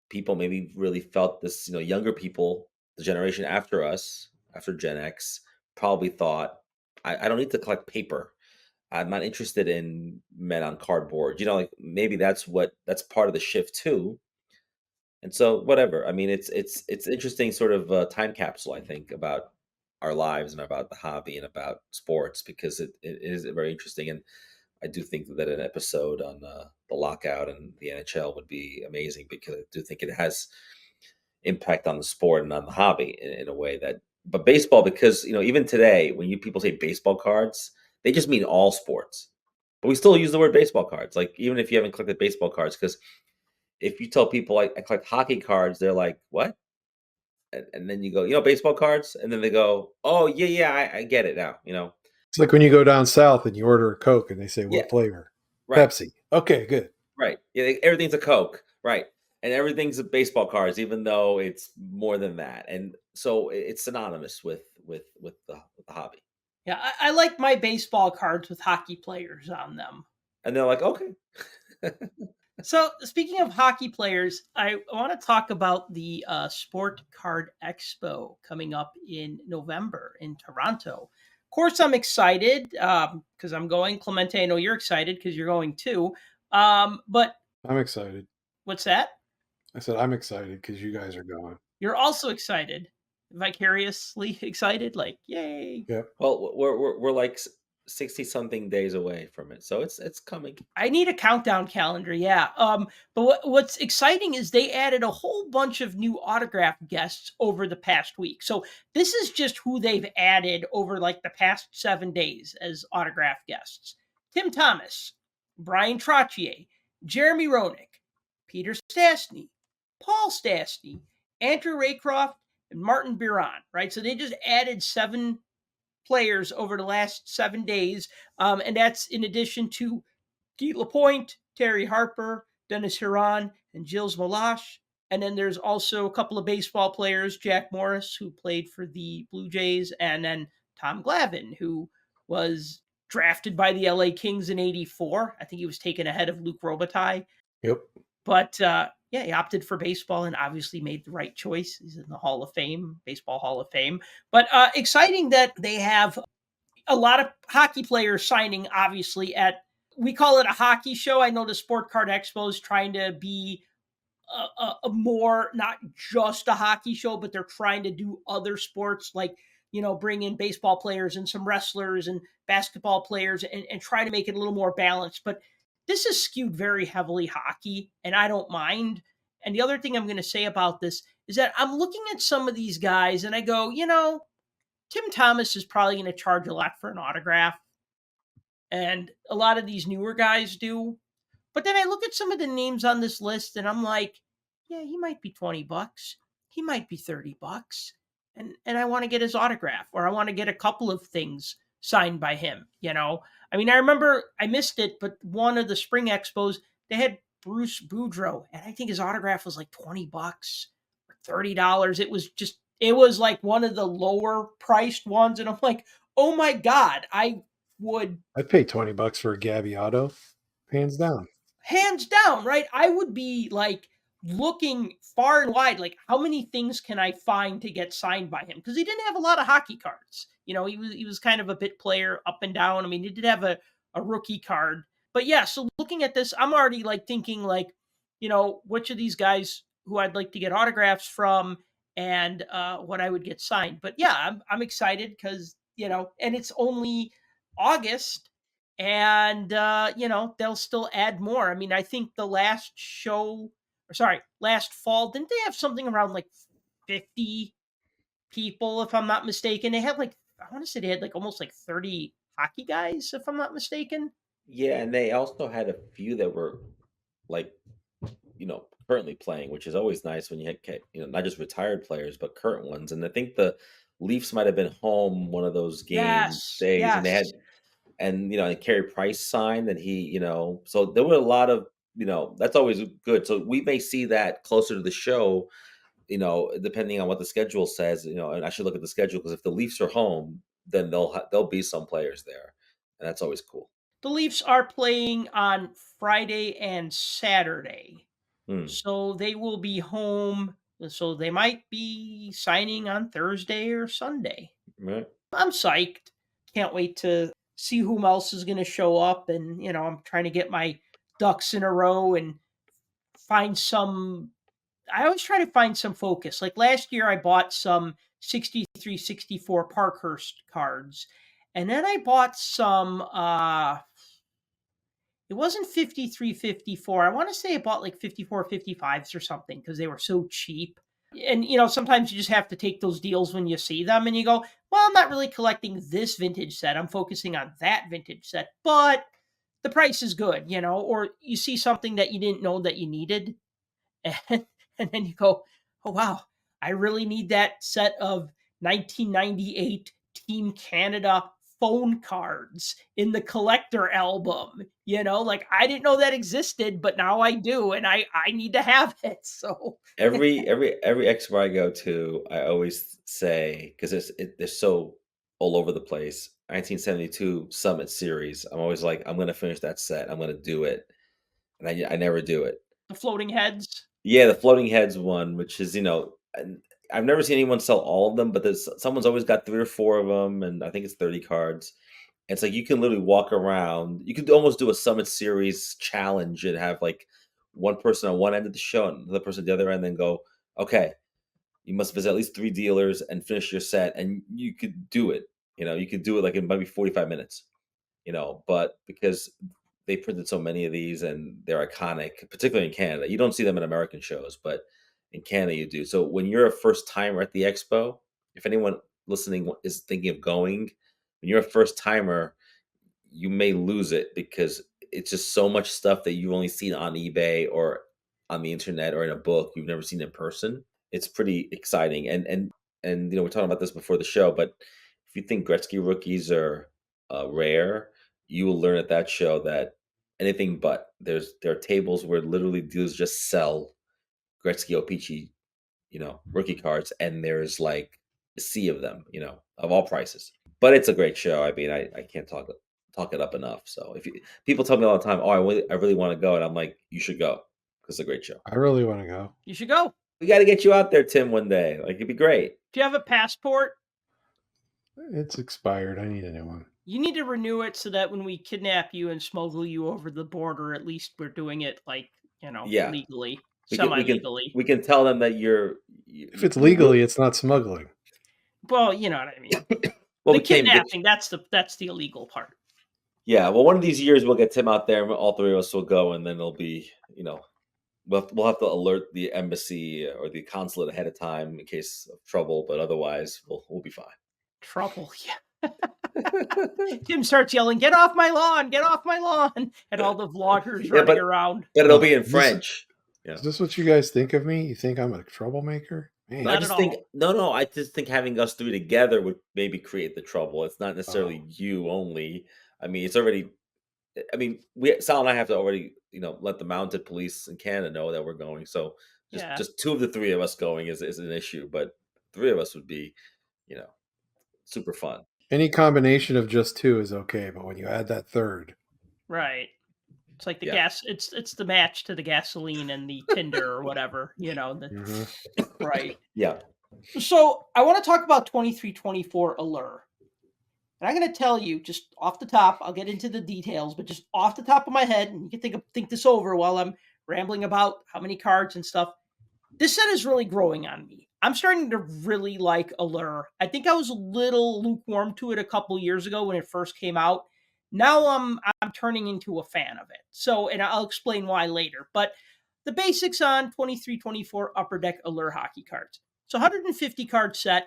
people maybe really felt this, younger people, the generation after us, after Gen X, probably thought, I don't need to collect paper. I'm not interested in men on cardboard. Like maybe that's part of the shift too. And so whatever. I mean, it's interesting sort of time capsule, I think, about our lives and about the hobby and about sports because it is very interesting. And I do think that an episode on the lockout and the NHL would be amazing because I do think it has impact on the sport and on the hobby in a way that. But baseball, because even today, when you people say baseball cards, they just mean all sports. But we still use the word baseball cards, like even if you haven't collected baseball cards, because if you tell people I collect hockey cards, they're like, "What?" And then you go, baseball cards, and then they go, "Oh yeah, yeah, I get it now." It's like when you go down south and you order a Coke and they say, Yeah, what flavor? right. Pepsi. Okay, good. Right. Yeah, everything's a Coke. Right. And everything's a baseball cards, even though it's more than that. And so it's synonymous with the hobby. Yeah, I like my baseball cards with hockey players on them. And they're like, okay. So, speaking of hockey players, I want to talk about the Sport Card Expo coming up in November in Toronto. Of course, I'm excited because I'm going. Clemente, I know you're excited because you're going too. But I'm excited. what's that? I said, I'm excited because you guys are going. You're also excited, vicariously excited, like yay! Yep. Well, we're like 60 something days away from it, so it's coming. I need a countdown calendar, yeah. But what's exciting is they added a whole bunch of new autograph guests over the past week. So this is just who they've added over like the past 7 days as autograph guests: Tim Thomas, Brian Trottier, Jeremy Roenick, Peter Stastny, Paul Stastny, Andrew Raycroft, and Martin Biron. Right, so they just added 7 players over the last 7 days, and that's in addition to Guy Lapointe, Terry Harper, Dennis Huron, and Gilles Malache. And then there's also a couple of baseball players, Jack Morris, who played for the Blue Jays, and then Tom Glavine, who was drafted by the LA Kings in '84. I think he was taken ahead of Luke Robitaille. Yep. But yeah, he opted for baseball and obviously made the right choice. He's in the Hall of Fame, Baseball Hall of Fame. But exciting that they have a lot of hockey players signing, obviously, we call it a hockey show. I know the Sport Card Expo is trying to be a more, not just a hockey show, but they're trying to do other sports, like, bring in baseball players and some wrestlers and basketball players and try to make it a little more balanced. But this is skewed very heavily hockey, and I don't mind. And the other thing I'm going to say about this is that I'm looking at some of these guys and I go, Tim Thomas is probably going to charge a lot for an autograph. And a lot of these newer guys do. But then I look at some of the names on this list and I'm like, yeah, he might be $20. He might be $30. And I want to get his autograph, or I want to get a couple of things signed by him, I mean, I remember I missed it, but one of the spring expos, they had Bruce Boudreau, and I think his autograph was like $20 or $30. It was like one of the lower priced ones. And I'm like, oh my God, I'd pay $20 for a Gabby Auto, hands down. Hands down, right? I would be like looking far and wide, like how many things can I find to get signed by him? Because he didn't have a lot of hockey cards. He was kind of a bit player up and down. I mean, he did have a rookie card. But yeah, so looking at this, I'm already like thinking like, which of these guys who I'd like to get autographs from and what I would get signed. But yeah, I'm excited because, and it's only August, and they'll still add more. I mean, I think the last last fall, didn't they have something around like 50 people, if I'm not mistaken? They had like, I want to say they had like almost like 30 hockey guys, if I'm not mistaken. Yeah, and they also had a few that were like, currently playing, which is always nice when you had, not just retired players, but current ones. And I think the Leafs might have been home one of those game days, and they had, and and Carey Price signed, and he, so there were a lot of, that's always good. So we may see that closer to the show, depending on what the schedule says, and I should look at the schedule because if the Leafs are home, then there'll be some players there, and that's always cool. The Leafs are playing on Friday and Saturday. So they will be home. So they might be signing on Thursday or Sunday. Right. I'm psyched. Can't wait to see whom else is going to show up. And, I'm trying to get my ducks in a row and find some. I always try to find some focus. Like last year, I bought some 63, 64 Parkhurst cards. And then I bought some, it wasn't 53, 54. I want to say I bought like 54, 55s or something because they were so cheap. And, sometimes you just have to take those deals when you see them and you go, well, I'm not really collecting this vintage set. I'm focusing on that vintage set, but the price is good, or you see something that you didn't know that you needed. And, and then you go, oh, wow, I really need that set of 1998 Team Canada phone cards in the collector album. Like I didn't know that existed, but now I do, and I need to have it. So every expo I go to, I always say, because they're so all over the place. 1972 Summit Series. I'm always like, I'm gonna finish that set. I'm gonna do it, and I never do it. the floating heads. Yeah, the floating heads one, which is and I've never seen anyone sell all of them, but someone's always got 3 or 4 of them, and I think it's 30 cards. It's like you can literally walk around. You could almost do a Summit Series challenge and have like one person on one end of the show and another person at the other end, and go, okay, you must visit at least 3 dealers and finish your set, and you could do it. You could do it like in maybe 45 minutes. But because they printed so many of these and they're iconic, particularly in Canada. You don't see them in American shows, but in Canada you do. So when you're a first timer at the expo, if anyone listening is thinking of going, when you're a first timer, you may lose it because it's just so much stuff that you've only seen on eBay or on the internet or in a book you've never seen in person. It's pretty exciting. And we're talking about this before the show, but if you think Gretzky rookies are rare, you will learn at that show that anything but. There are tables where literally dealers just sell Gretzky O-Pee-Chee, rookie cards, and there's like a sea of them, of all prices. But it's a great show. I mean, I can't talk it up enough. So people tell me all the time, oh, I really want to go, and I'm like, you should go because it's a great show. I really want to go. You should go. We got to get you out there, Tim, one day. Like it'd be great. Do you have a passport? It's expired. I need a new one. You need to renew it so that when we kidnap you and smuggle you over the border, at least we're doing it like, legally, semi-legally. We can tell them that if it's legally, it's not smuggling. Well, you know what I mean. Well, the kidnapping, that's the illegal part. Yeah, well, one of these years we'll get Tim out there and all 3 of us will go, and then it'll be, we'll have to alert the embassy or the consulate ahead of time in case of trouble, but otherwise we'll be fine. Trouble, yeah. Tim starts yelling, "Get off my lawn! Get off my lawn!" And all the vloggers running around. But it'll be in French. Is this what you guys think of me? You think I'm a troublemaker? Man. I just think I just think having us 3 together would maybe create the trouble. It's not necessarily you only. I mean, it's already. I mean, Sal and I have to already, let the mounted police in Canada know that we're going. So just 2 of the 3 of us going is an issue, but 3 of us would be, super fun. Any combination of just 2 is okay, but when you add that third, right? It's like the gas. It's the match to the gasoline and the Tinder or whatever, Right. Yeah. So I want to talk about 23-24 Allure. And I'm going to tell you just off the top, I'll get into the details, but just off the top of my head, and you can think this over while I'm rambling about how many cards and stuff. This set is really growing on me. I'm starting to really like Allure. I think I was a little lukewarm to it a couple years ago when it first came out. Now I'm turning into a fan of it. So, and I'll explain why later. But the basics on 23-24 Upper Deck Allure hockey cards. It's a 150 card set.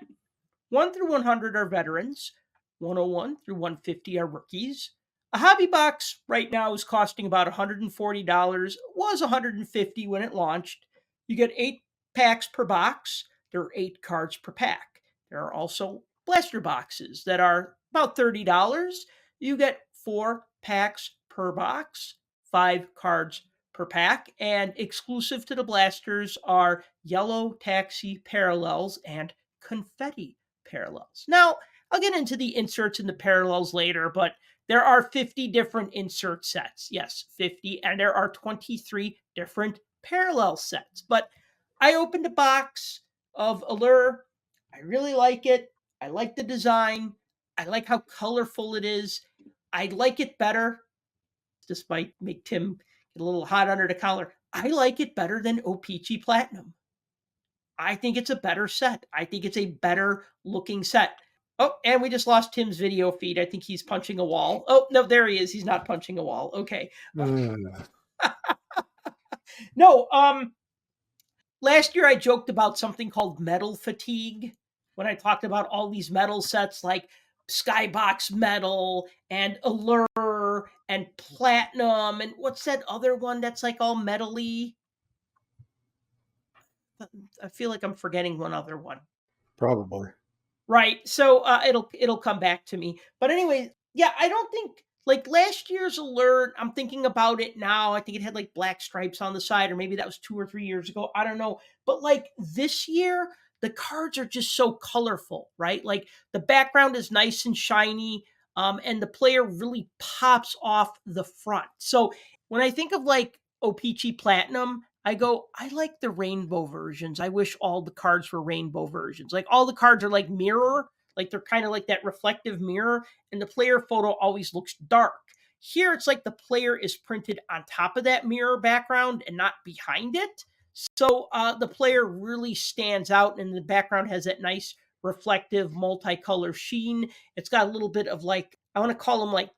1 through 100 are veterans. 101 through 150 are rookies. A hobby box right now is costing about $140. It was $150 when it launched. You get 8 packs per box. There are 8 cards per pack. There are also blaster boxes that are about $30. You get 4 packs per box, 5 cards per pack, and exclusive to the blasters are yellow taxi parallels and confetti parallels. Now, I'll get into the inserts and the parallels later, but there are 50 different insert sets. Yes, 50, and there are 23 different parallel sets. But I opened a box of Allure. I really like it. I like the design. I like how colorful it is. I like it better. This might make Tim get a little hot under the collar. I like it better than O-Pee-Chee Platinum. I think it's a better set. I think it's a better looking set. Oh, and we just lost Tim's video feed. I think he's punching a wall. Oh, no, there he is. He's not punching a wall. Okay. No, last year I joked about something called metal fatigue when I talked about all these metal sets like Skybox Metal and Allure and Platinum and what's that other one that's like all metal-y? I feel like I'm forgetting one other one. Probably. Right. So it'll come back to me. But anyway, yeah, I don't think like last year's Alert, I'm thinking about it now. I think it had like black stripes on the side, or maybe that was 2 or 3 years ago. I don't know. But like this year, the cards are just so colorful, right? Like the background is nice and shiny, and the player really pops off the front. So when I think of like O-Pee-Chee Platinum, I go, I like the rainbow versions. I wish all the cards were rainbow versions. Like all the cards are like mirror, like they're kind of like that reflective mirror, and the player photo always looks dark. Here it's like the player is printed on top of that mirror background and not behind it. So the player really stands out, and the background has that nice reflective multicolor sheen. It's got a little bit of like, I want to call them like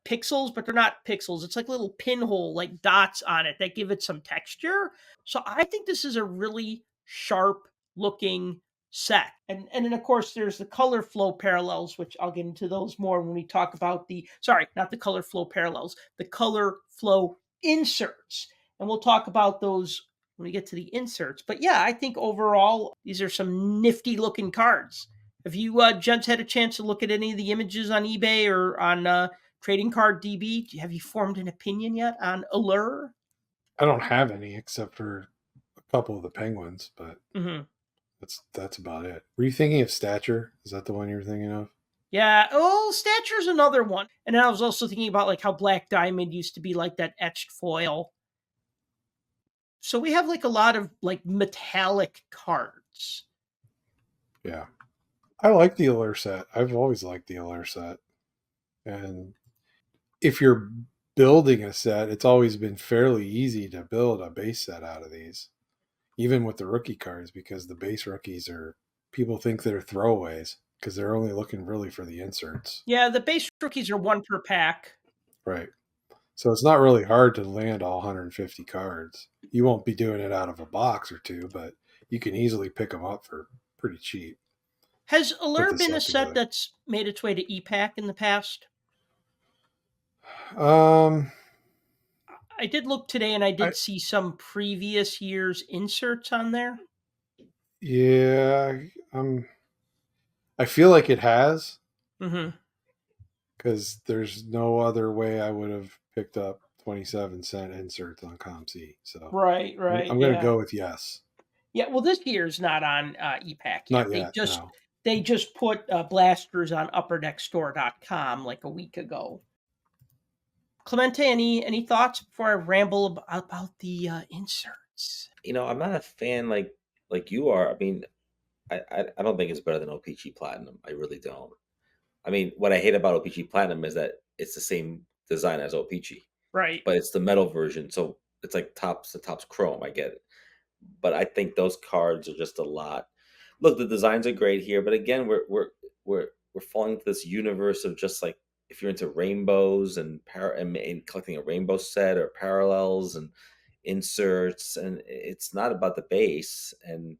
pixels, but they're not pixels. It's like little pinhole, like dots on it that give it some texture. So I think this is a really sharp looking set. And then of course there's the color flow parallels, which I'll get into those more when we talk about not the color flow parallels, the color flow inserts. And we'll talk about those when we get to the inserts. But yeah, I think overall these are some nifty looking cards. Have you gents had a chance to look at any of the images on eBay or on Trading Card DB? Have you formed an opinion yet on Allure? I don't have any except for a couple of the penguins, but Mm-hmm. that's about it. Were you thinking of Stature? Is that the one you were thinking of? Yeah. Oh, Stature's another one. And then I was also thinking about like how Black Diamond used to be like that etched foil. So we have like a lot of like metallic cards. Yeah. I like the Allure set. I've always liked the Allure set. And if you're building a set, it's always been fairly easy to build a base set out of these, even with the rookie cards, because the base rookies people think they're throwaways because they're only looking really for the inserts. Yeah, the base rookies are one per pack. Right. So it's not really hard to land all 150 cards. You won't be doing it out of a box or two, but you can easily pick them up for pretty cheap. Has Allure been a set together. that's made its way to EPAC in the past? I did look today and I did see some previous year's inserts on there. Yeah, I feel like it has. Mm-hmm. Because there's no other way I would have picked up 27-cent inserts on ComC. So right. I'm going to go with yes. Yeah, well, this year's not on EPAC yet. Not yet. They just put blasters on upperdeckstore.com like a week ago. Clemente, any thoughts before I ramble about the inserts? I'm not a fan like you are. I mean, I don't think it's better than O-Pee-Chee Platinum. I really don't. I mean, what I hate about O-Pee-Chee Platinum is that it's the same design as O-Pee-Chee. Right. But it's the metal version, so it's like the top's chrome. I get it. But I think those cards are just a lot. Look, the designs are great here, but again, we're falling into this universe of just like if you're into rainbows and collecting a rainbow set or parallels and inserts, and it's not about the base. And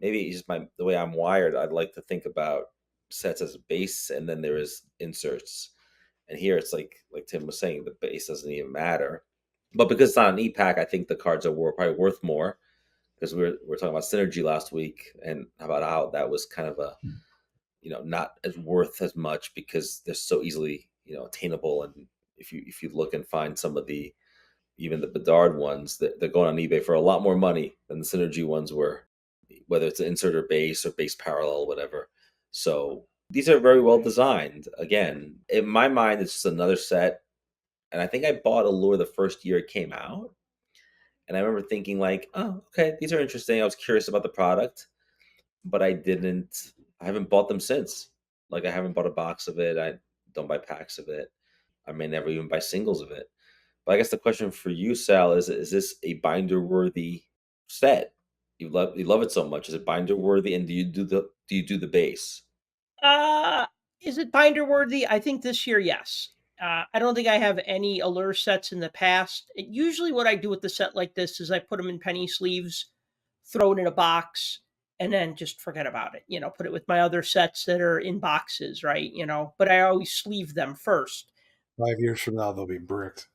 maybe it's just the way I'm wired. I'd like to think about sets as a base, and then there is inserts. And here it's like Tim was saying, the base doesn't even matter. But because it's not an EPAC, I think the cards are probably worth more. Because we were talking about Synergy last week and about how that was kind of a, not as worth as much because they're so easily, attainable. And if you look and find some of even the Bedard ones, they're going on eBay for a lot more money than the Synergy ones were, whether it's an insert or base parallel, whatever. So these are very well designed. Again, in my mind, it's just another set. And I think I bought Allure the first year it came out. And I remember thinking like, oh, okay, these are interesting. I was curious about the product, but I haven't bought them since. Like I haven't bought a box of it. I don't buy packs of it. I may never even buy singles of it. But I guess the question for you, Sal, is this a binder worthy set? You love it so much. Is it binder worthy? And do you do the base? Uh, is it binder worthy? I think this year, yes. I don't think I have any Allure sets in the past. Usually, what I do with the set like this is I put them in penny sleeves, throw it in a box, and then just forget about it. Put it with my other sets that are in boxes, right? But I always sleeve them first. 5 years from now, they'll be bricked.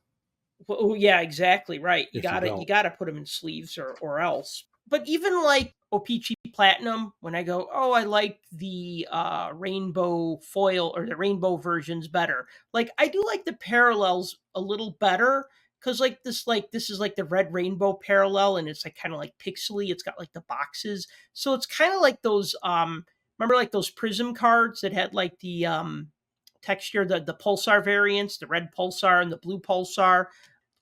Well, yeah, exactly right. You If you gotta don't. put them in sleeves or else. But even like O-Pee-Chee Platinum, when I go, oh, I like the rainbow foil or the rainbow versions better. Like I do like the parallels a little better because this is like the red rainbow parallel and it's like kind of like pixely. It's got like the boxes, so it's kind of like those. Remember like those Prism cards that had like the texture, the pulsar variants, the red pulsar and the blue pulsar.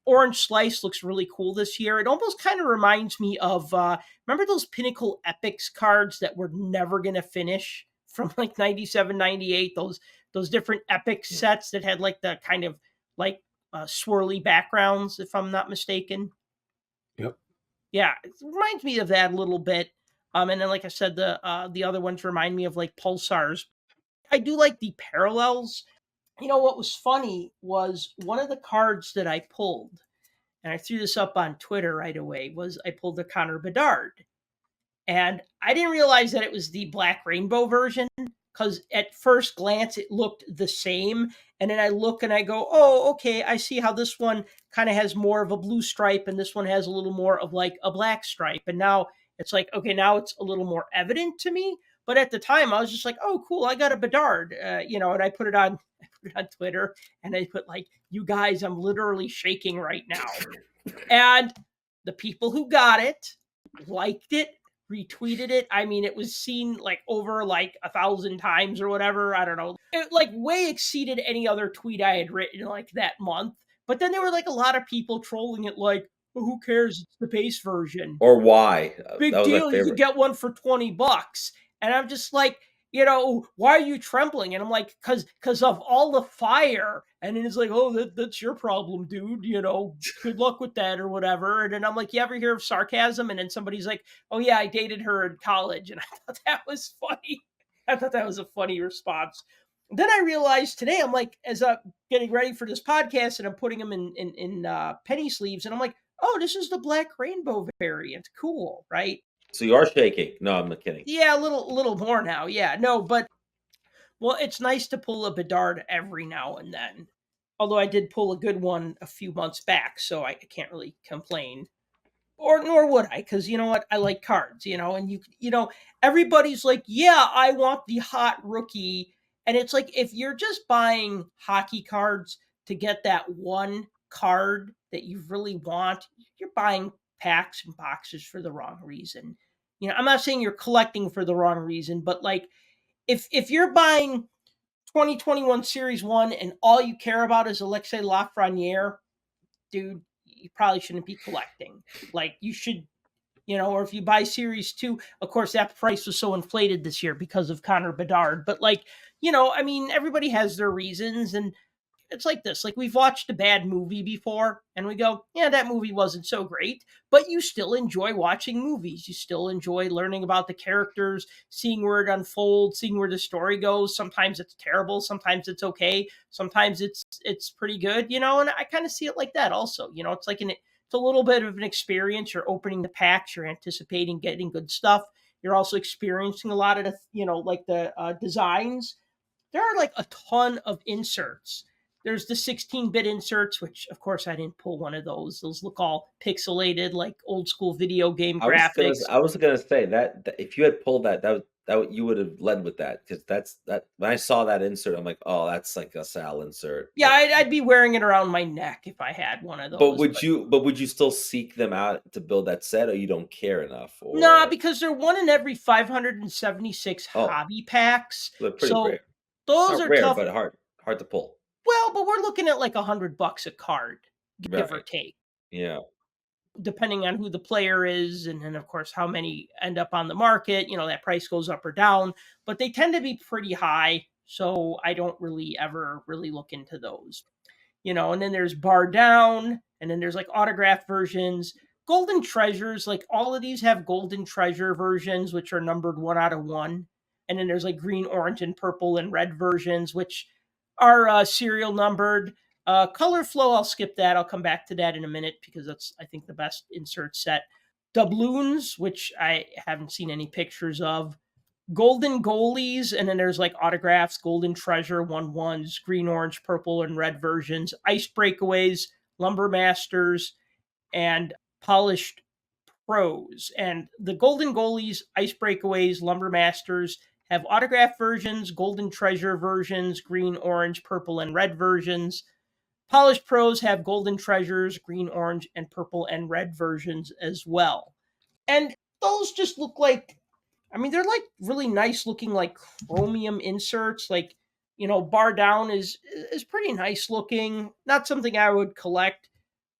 Orange Slice looks really cool this year. It almost kind of reminds me of remember those Pinnacle Epics cards that were never going to finish from like 97, 98. Those different Epic sets that had like the kind of like swirly backgrounds, if I'm not mistaken. Yep. Yeah, it reminds me of that a little bit. And then, like I said, the other ones remind me of like pulsars. I do like the parallels. What was funny was one of the cards that I pulled, and I threw this up on Twitter right away, was I pulled the Connor Bedard. And I didn't realize that it was the Black Rainbow version because at first glance it looked the same. And then I look and I go, oh, okay, I see how this one kind of has more of a blue stripe and this one has a little more of like a black stripe. And now it's like, okay, now it's a little more evident to me. But at the time, I was just like, oh, cool, I got a Bedard, and I put it on Twitter and I put like, you guys, I'm literally shaking right now. And the people who got it liked it, retweeted it. I mean, it was seen like over like 1,000 times or whatever. I don't know. It like way exceeded any other tweet I had written like that month. But then there were like a lot of people trolling it like, well, who cares? It's the base version. Or why? Big That was my deal. You could favorite. get one for $20. And I'm just like, why are you trembling? And I'm like, because of all the fire. And then it's like, oh, that's your problem, dude. Good luck with that or whatever. And then I'm like, you ever hear of sarcasm? And then somebody's like, oh yeah, I dated her in college. And I thought that was funny. I thought that was a funny response. Then I realized today, I'm like, as I'm getting ready for this podcast and I'm putting them in penny sleeves, and I'm like, oh, this is the Black Rainbow variant. Cool, right? So you are shaking. No, I'm not kidding. Yeah, a little more now. Yeah, no, but well, it's nice to pull a Bedard every now and then. Although I did pull a good one a few months back, so I can't really complain. Or nor would I, because you know what? I like cards, and everybody's like, yeah, I want the hot rookie. And it's like if you're just buying hockey cards to get that one card that you really want, you're buying packs and boxes for the wrong reason. I'm not saying you're collecting for the wrong reason, but like if you're buying 2021 Series 1 and all you care about is Alexei Lafreniere, dude, you probably shouldn't be collecting. Like you should, or if you buy Series 2, of course that price was so inflated this year because of Connor Bedard. But like, I mean, everybody has their reasons, and it's like this. Like we've watched a bad movie before and we go, yeah, that movie wasn't so great, but you still enjoy watching movies. You still enjoy learning about the characters, seeing where it unfolds, seeing where the story goes. Sometimes it's terrible. Sometimes it's okay. Sometimes it's pretty good, and I kind of see it like that also. It's like it's a little bit of an experience. You're opening the packs. You're anticipating getting good stuff. You're also experiencing a lot of the, like the designs. There are like a ton of inserts. There's the 16-bit inserts, which of course I didn't pull one of those. Those look all pixelated, like old school video game graphics. I was gonna say that if you had pulled that you would have led with that, because that when I saw that insert, I'm like, oh, that's like a Sal insert. Yeah, I'd be wearing it around my neck if I had one of those. But would you still seek them out to build that set, or you don't care enough? Or... Nah, because they're one in every 576 hobby packs. They're pretty rare. Those are rare, tough, but hard to pull. Well, but we're looking at like $100 a card, give or take. Yeah. depending on who the player is, and then of course how many end up on the market, that price goes up or down, but they tend to be pretty high, so I don't really ever really look into those. And then there's bar down, and then there's like autograph versions, golden treasures, like all of these have golden treasure versions, which are numbered 1/1. And then there's like green, orange, and purple and red versions, which are serial numbered. Color flow, I'll skip that. I'll come back to that in a minute because that's, I think, the best insert set. Doubloons, which I haven't seen any pictures of. Golden goalies, and then there's like autographs, golden treasure, 1/1s, green, orange, purple, and red versions. Ice breakaways, lumber masters, and polished pros. And the golden goalies, ice breakaways, lumber masters have autograph versions, golden treasure versions, green, orange, purple, and red versions. Polished pros have golden treasures, green, orange, and purple and red versions as well. And those just look like, they're like really nice looking like chromium inserts. Like, bar down is pretty nice looking. Not something I would collect.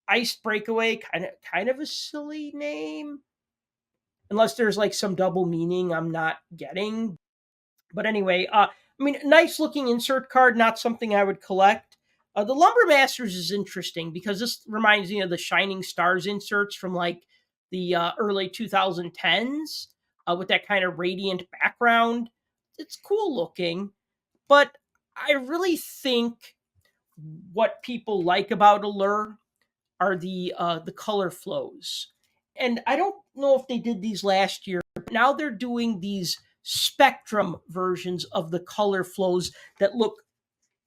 Ice breakaway, kind of a silly name. Unless there's like some double meaning I'm not getting. But anyway, nice looking insert card, not something I would collect. The Lumber Masters is interesting because this reminds me of the Shining Stars inserts from like the early 2010s with that kind of radiant background. It's cool looking, but I really think what people like about Allure are the color flows. And I don't know if they did these last year. Now they're doing these spectrum versions of the color flows that look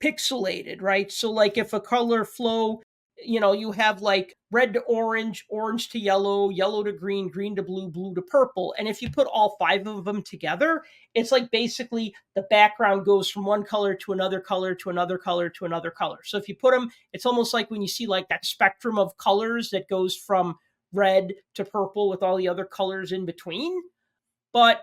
pixelated, right? So like if a color flow, you have like red to orange, orange to yellow, yellow to green, green to blue, blue to purple. And if you put all 5 of them together, it's like basically the background goes from one color to another color to another color to another color. So if you put them, it's almost like when you see like that spectrum of colors that goes from red to purple with all the other colors in between. But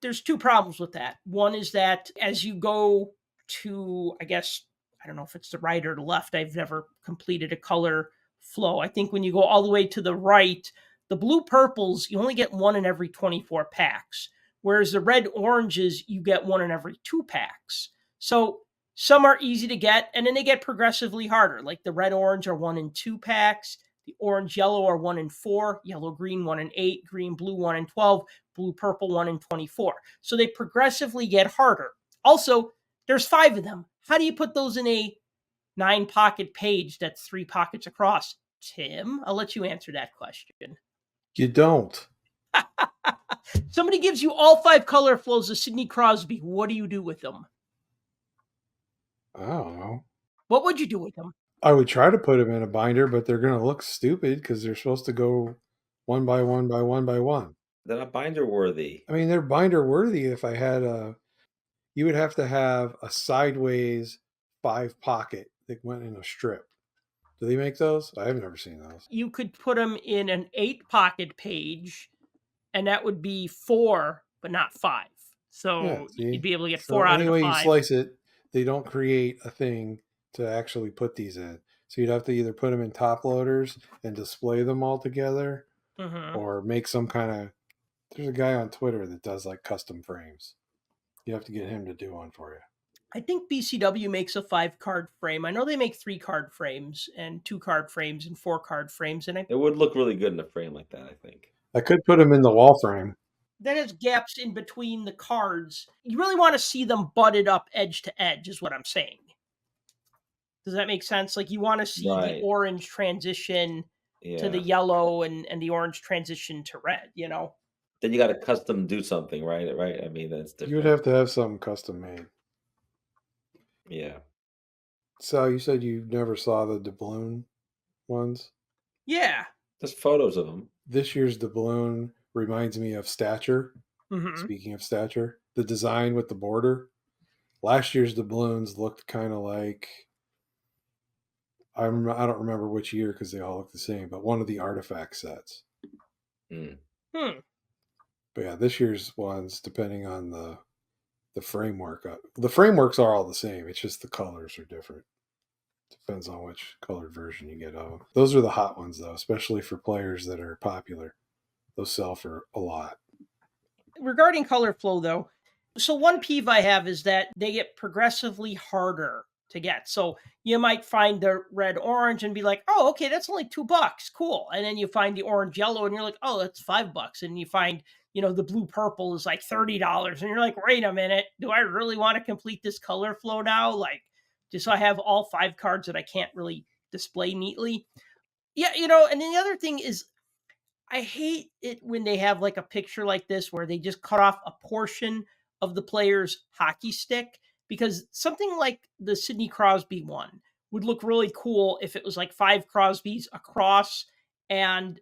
there's 2 problems with that. One is that as you go to, I guess, I don't know if it's the right or the left. I've never completed a color flow. I think when you go all the way to the right, the blue purples, you only get 1 in every 24 packs. Whereas the red oranges, you get 1 in every 2 packs. So some are easy to get, and then they get progressively harder. Like the red orange are 1 in 2 packs. The orange yellow are 1 in 4, yellow green 1 in 8, green blue 1 in 12, blue purple 1 in 24. So they progressively get harder. Also, there's 5 of them. How do you put those in a 9-pocket page that's 3 pockets across? Tim, I'll let you answer that question. You don't. Somebody gives you all 5 color flows of Sidney Crosby. What do you do with them? I don't know. What would you do with them? I would try to put them in a binder, but they're going to look stupid because they're supposed to go 1 by 1 by 1 by 1. They're not binder worthy. They're binder worthy if I had you would have to have a sideways 5 pocket that went in a strip. Do they make those? I've never seen those. You could put them in an 8-pocket page, and that would be 4, but not 5. So you'd be able to get 4 out of the 5. Anyway you slice it, they don't create a thing to actually put these in. So you'd have to either put them in top loaders and display them all together, or make some kind of... There's a guy on Twitter that does like custom frames. You have to get him to do one for you. I think BCW makes a 5-card frame. I know they make 3-card frames and 2-card frames and 4-card frames. And it would look really good in a frame like that, I think. I could put them in the wall frame. That has gaps in between the cards. You really want to see them butted up edge to edge is what I'm saying. Does that make sense? Like you want to see the orange transition to the yellow and the orange transition to red, Then you got to custom do something, right? That's different. You would have to have something custom made. Yeah. So you said you never saw the doubloon ones? Yeah. There's photos of them. This year's doubloon reminds me of Stature. Speaking of Stature, the design with the border. Last year's doubloons looked kind of like... I don't remember which year because they all look the same, but one of the artifact sets. But yeah, this year's ones, depending on the framework, the frameworks are all the same. It's just the colors are different. Depends on which colored version you get of them. Those are the hot ones, though, especially for players that are popular. Those sell for a lot. Regarding color flow, though, so one peeve I have is that they get progressively harder to get. So you might find the red orange and be like, oh, okay, that's only $2. Cool. And then you find the orange yellow and you're like, oh, that's $5. And you find, the blue purple is like $30. And you're like, wait a minute, do I really want to complete this color flow now? Like, just so I have all 5 cards that I can't really display neatly. Yeah, and then the other thing is I hate it when they have like a picture like this where they just cut off a portion of the player's hockey stick, because something like the Sidney Crosby one would look really cool if it was like 5 Crosbys across and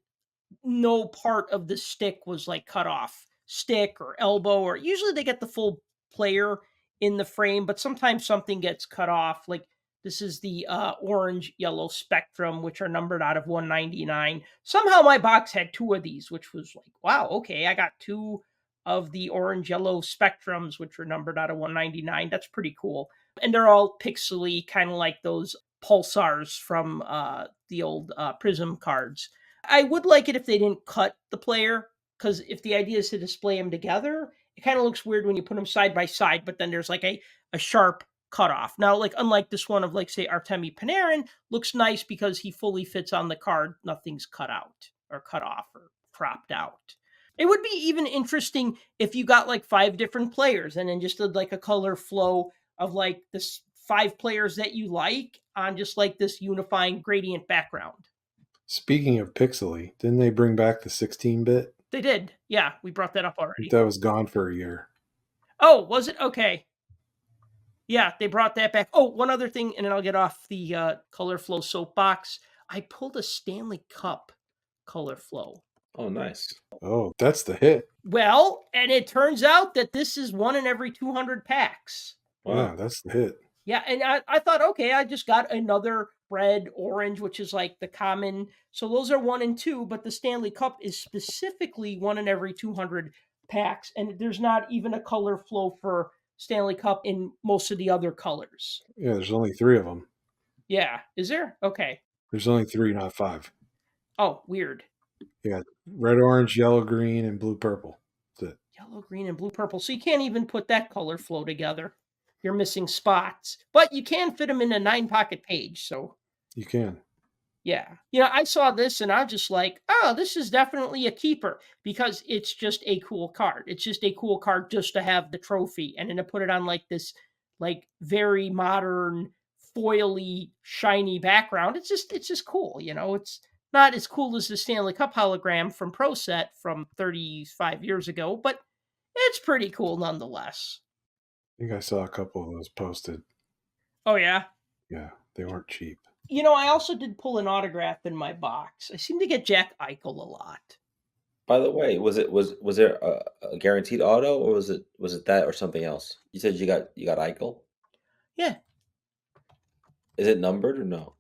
no part of the stick was like cut off, stick or elbow, or usually they get the full player in the frame, but sometimes something gets cut off. Like this is the orange yellow spectrum, which are numbered out of 199. Somehow my box had 2 of these, which was like, wow, okay, I got 2 of the orange yellow spectrums, which were numbered out of 199. That's pretty cool. And they're all pixely, kind of like those pulsars from the old Prism cards. I would like it if they didn't cut the player, because if the idea is to display them together, it kind of looks weird when you put them side by side, but then there's like a sharp cutoff. Now, like unlike this one of like say Artemi Panarin, looks nice because he fully fits on the card. Nothing's cut out or cut off or cropped out. It would be even interesting if you got like 5 different players and then just did like a color flow of like this 5 players that you like on just like this unifying gradient background. Speaking of pixely, didn't they bring back the 16-bit? They did. Yeah, we brought that up I already. think that was gone for a year. Oh, was it? Okay. Yeah, they brought that back. Oh, one other thing, and then I'll get off the color flow soapbox. I pulled a Stanley Cup color flow. Oh, nice. Oh, that's the hit. Well, and it turns out that this is 1 in every 200 packs. Wow. Yeah, that's the hit. Yeah, and I thought, okay, I just got another red orange, which is like the common. So those are 1 and 2, but the Stanley Cup is specifically 1 in every 200 packs. And there's not even a color flow for Stanley Cup in most of the other colors. Yeah, there's only 3 of them. Yeah, is there? Okay. There's only 3, not 5. Oh, weird. Yeah, red, orange, yellow, green, and blue, purple. That's it. Yellow, green, and blue, purple. So you can't even put that color flow together. You're missing spots, but you can fit them in a 9-pocket page. So You can. yeah. I saw this and I was just like, oh, this is definitely a keeper because it's just a cool card. It's just a cool card just to have the trophy and then to put it on like this, like very modern, foily, shiny background. It's just cool. It's not as cool as the Stanley Cup hologram from Pro Set from 35 years ago, but it's pretty cool nonetheless. I think I saw a couple of those posted. Oh, yeah? Yeah, they weren't cheap. I also did pull an autograph in my box. I seem to get Jack Eichel a lot. By the way, was there a guaranteed auto, or was it that or something else? You said you got Eichel? Yeah. Is it numbered or no?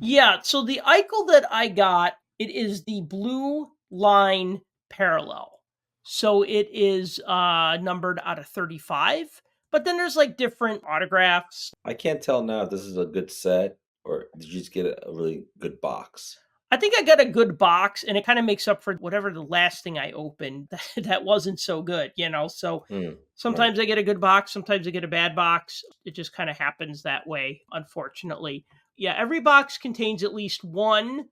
Yeah, so the Eichel that I got, it is the blue line parallel. So it is numbered out of 35. But then there's like different autographs. I can't tell now if this is a good set or did you just get a really good box? I think I got a good box, and it kind of makes up for whatever the last thing I opened that wasn't so good, So sometimes right. I get a good box, sometimes I get a bad box. It just kind of happens that way, unfortunately. Yeah, every box contains at least one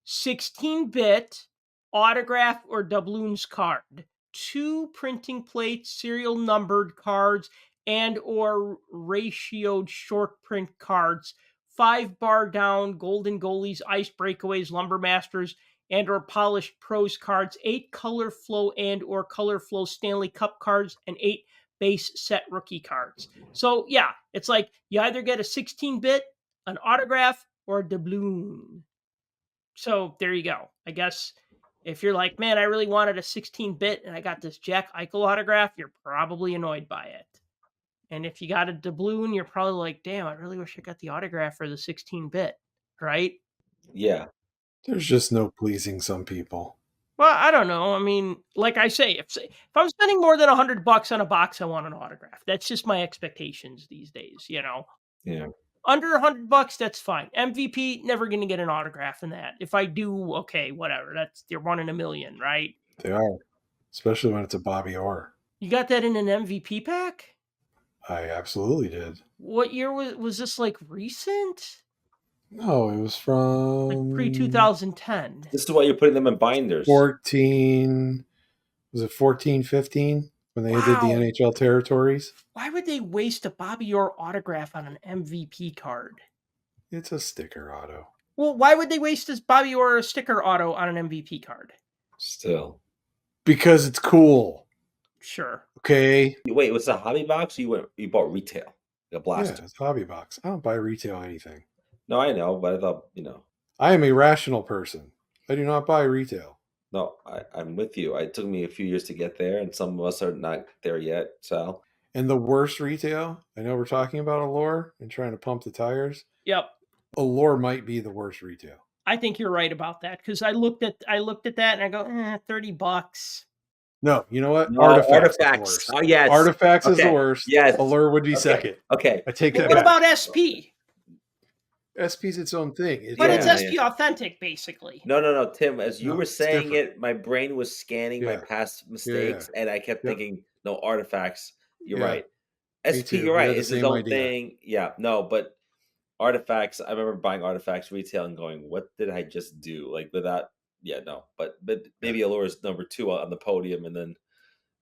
16-bit autograph or doubloons card, 2 printing plates, serial numbered cards, and or ratioed short print cards, 5 bar down golden goalies, ice breakaways, lumbermasters, and or polished pros cards, 8 color flow and or color flow Stanley Cup cards, and 8 base set rookie cards. So yeah, it's like you either get a 16-bit, an autograph, or a doubloon. So there you go. I guess if you're like, man, I really wanted a 16-bit and I got this Jack Eichel autograph, you're probably annoyed by it. And if you got a doubloon, you're probably like, damn, I really wish I got the autograph for the 16-bit, right? Yeah. There's just no pleasing some people. Well, I don't know. I mean, like I say, if I'm spending more than $100 on a box, I want an autograph. That's just my expectations these days, Yeah. Under $100, that's fine. MVP, never going to get an autograph in that. If I do, okay, whatever. They're 1 in a million, right? They are, especially when it's a Bobby Orr. You got that in an MVP pack? I absolutely did. What year was this, like, recent? No, it was from Like pre-2010. This is why you're putting them in binders. 14. Was it 14, 15 when they did the NHL territories? Why would they waste a Bobby Orr autograph on an MVP card? It's a sticker auto. Well, why would they waste this Bobby Orr sticker auto on an MVP card? Still. Because it's cool. Sure. Okay. Wait, was it a hobby box or you bought retail? A blaster? Yeah, it's a hobby box. I don't buy retail anything. No, I know, but I thought, I am a rational person. I do not buy retail. No, I'm with you. It took me a few years to get there, and some of us are not there yet, so. And the worst retail, I know we're talking about Allure and trying to pump the tires. Yep. Allure might be the worst retail. I think you're right about that because I looked at that and I go, $30. No, you know what? No, Artifacts. Artifacts. Oh, yes. Artifacts is the worst. Yes. Allure would be second. Okay. I take that What back. about SP? SP's its own thing. But it's SP authentic, basically. No, Tim. As you were saying different. it, my brain was scanning my past mistakes, and I kept thinking, no, Artifacts. You're right. SP, you're right. It's his own thing. Yeah, no, but Artifacts. I remember buying Artifacts retail and going, "What did I just do?" Like without. Yeah, no, but maybe Allure is number 2 on the podium, and then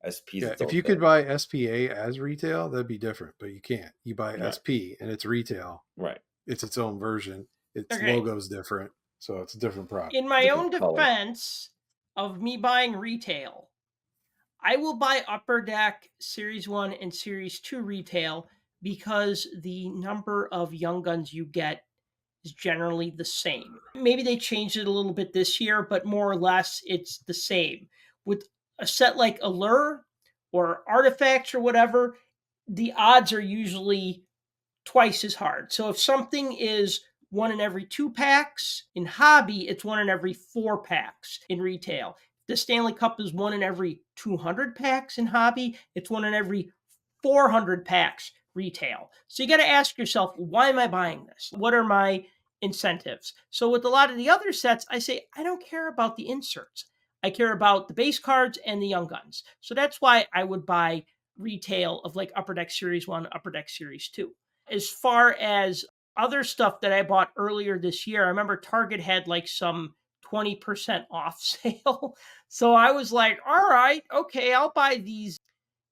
SP's. Yeah, if you could buy SPA as retail, that'd be different, but you can't. You buy SP and it's retail. Right. It's its own version. Its logo's different, so it's a different product. In my own defense of me buying retail, I will buy Upper Deck Series 1 and Series 2 retail because the number of Young Guns you get is generally the same. Maybe they changed it a little bit this year, but more or less it's the same. With a set like Allure or Artifacts or whatever, the odds are usually twice as hard. So if something is 1 in every 2 packs, in hobby, it's 1 in every 4 packs in retail. The Stanley Cup is 1 in every 200 packs in hobby. It's 1 in every 400 packs retail. So you got to ask yourself, why am I buying this? What are my incentives? So with a lot of the other sets, I say, I don't care about the inserts. I care about the base cards and the Young Guns. So that's why I would buy retail of like Upper Deck Series 1, Upper Deck Series 2. As far as other stuff that I bought earlier this year, I remember Target had like some 20% off sale. So I was like, all right, okay, I'll buy these.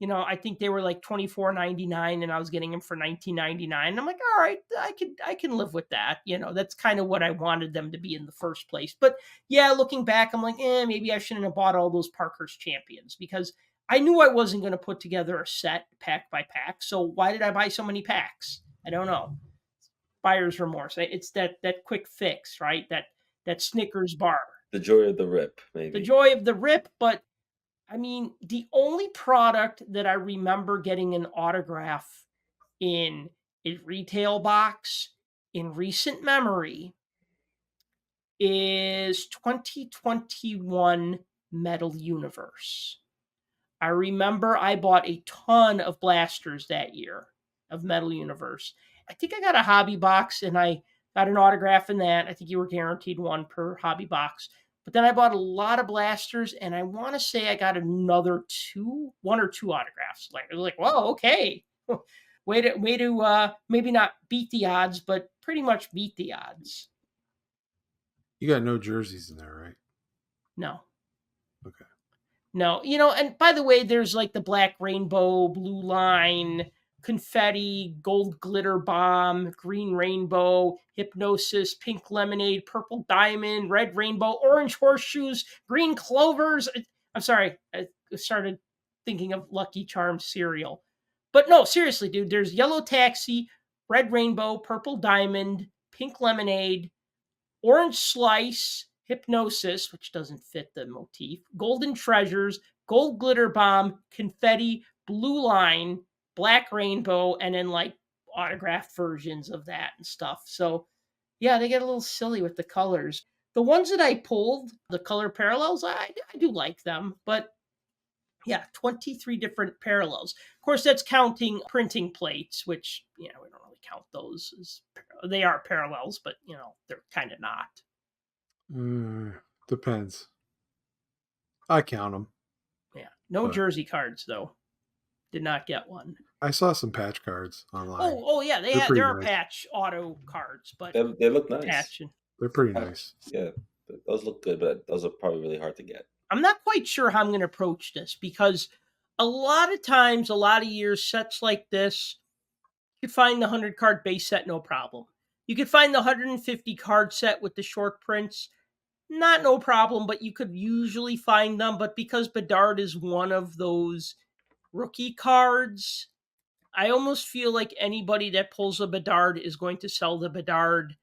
I think they were like $24.99 and I was getting them for $19.99. I'm like, all right, I can live with that. That's kind of what I wanted them to be in the first place. But yeah, looking back, I'm like, maybe I shouldn't have bought all those Parkhurst Champions because I knew I wasn't going to put together a set pack by pack. So why did I buy so many packs? I don't know. Buyer's remorse. It's that quick fix, right? That Snickers bar. The joy of the rip, maybe. The joy of the rip, but I mean, the only product that I remember getting an autograph in a retail box in recent memory is 2021 Metal Universe. I remember I bought a ton of blasters that year of Metal Universe. I think I got a hobby box and I got an autograph in that. I think you were guaranteed 1 per hobby box. But then I bought a lot of blasters, and I want to say I got another 1 or 2 autographs. It was like, whoa, okay. way to maybe not beat the odds, but pretty much beat the odds. You got no jerseys in there, right? No. Okay. No, and by the way, there's like the Black Rainbow, Blue Line, Confetti, Gold Glitter Bomb, Green Rainbow, Hypnosis, Pink Lemonade, Purple Diamond, Red Rainbow, Orange Horseshoes, Green Clovers. I'm sorry, I started thinking of Lucky Charms cereal. But no, seriously, dude, there's Yellow Taxi, Red Rainbow, Purple Diamond, Pink Lemonade, Orange Slice, Hypnosis, which doesn't fit the motif, Golden Treasures, Gold Glitter Bomb, Confetti, Blue Line, Black Rainbow, and then like autographed versions of that and stuff. So yeah, they get a little silly with the colors. The ones that I pulled, the color parallels, I do like them, but yeah, 23 different parallels. Of course, that's counting printing plates, which we don't really count those as they are parallels, but they're kind of not. Depends. I count them. Yeah. No jersey cards though. Did not get one. I saw some patch cards online. Oh yeah, there are patch auto cards, but they look nice. They're pretty nice. Yeah, those look good, but those are probably really hard to get. I'm not quite sure how I'm going to approach this because a lot of times, a lot of years, sets like this, you could find the 100 card base set, no problem. You could find the 150 card set with the short prints, not no problem, but you could usually find them. But because Bedard is one of those rookie cards, I almost feel like anybody that pulls a Bedard is going to sell the Bedard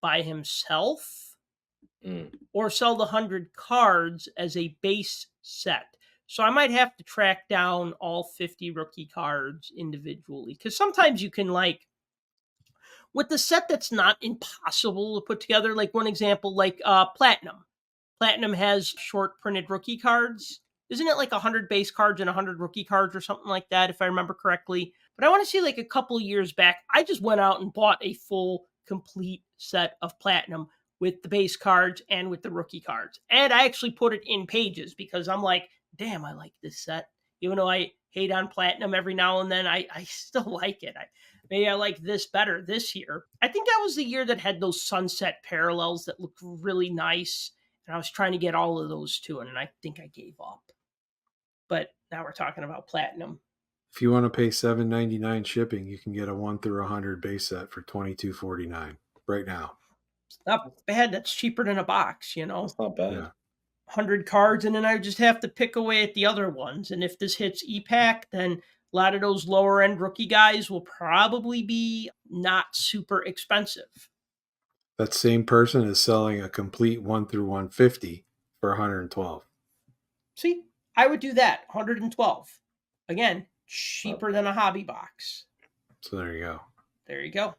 by himself or sell the 100 cards as a base set. So I might have to track down all 50 rookie cards individually because sometimes you can with the set that's not impossible to put together, like one example, like Platinum. Platinum has short printed rookie cards. Isn't it like 100 base cards and 100 rookie cards or something like that, if I remember correctly? But I want to say like a couple years back, I just went out and bought a full, complete set of Platinum with the base cards and with the rookie cards. And I actually put it in pages because I'm like, damn, I like this set. Even though I hate on Platinum every now and then, I still like it. Maybe I like this better this year. I think that was the year that had those sunset parallels that looked really nice. And I was trying to get all of those too, and I think I gave up. But now we're talking about Platinum. If you want to pay $7.99 shipping, you can get a 1 through 100 base set for $22.49 right now. It's not bad. That's cheaper than a box, It's not bad. Yeah. 100 cards, and then I just have to pick away at the other ones. And if this hits EPAC, then a lot of those lower end rookie guys will probably be not super expensive. That same person is selling a complete 1 through 150 for $112. See, I would do that. 112. Again, cheaper than a hobby box. So there you go. There you go.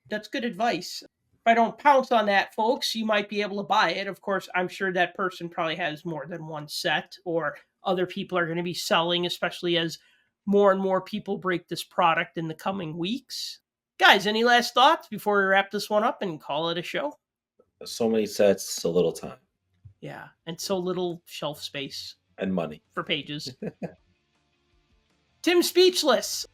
That's good advice. If I don't pounce on that, folks, you might be able to buy it. Of course, I'm sure that person probably has more than one set, or other people are going to be selling, especially as more and more people break this product in the coming weeks. Guys, any last thoughts before we wrap this one up and call it a show? So many sets, so little time. Yeah, and so little shelf space. And money. For pages. Tim's speechless.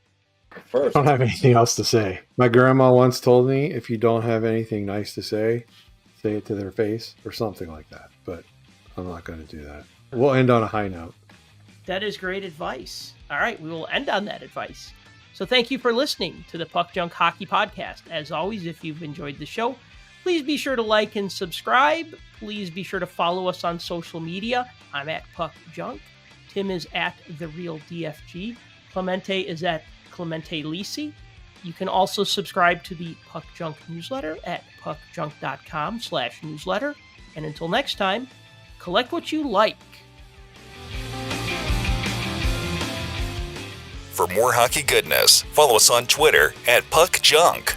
I don't have anything else to say. My grandma once told me, if you don't have anything nice to say it to their face or something like that. But I'm not going to do that. We'll end on a high note. That is great advice. All right, we will end on that advice. So thank you for listening to the Puck Junk Hockey Podcast. As always, if you've enjoyed the show, please be sure to like and subscribe. Please be sure to follow us on social media. I'm at Puck Junk. Tim is at The Real DFG. Clemente is at Clemente Lisi. You can also subscribe to the Puck Junk newsletter at puckjunk.com/newsletter. And until next time, collect what you like. For more hockey goodness, follow us on Twitter at Puck Junk.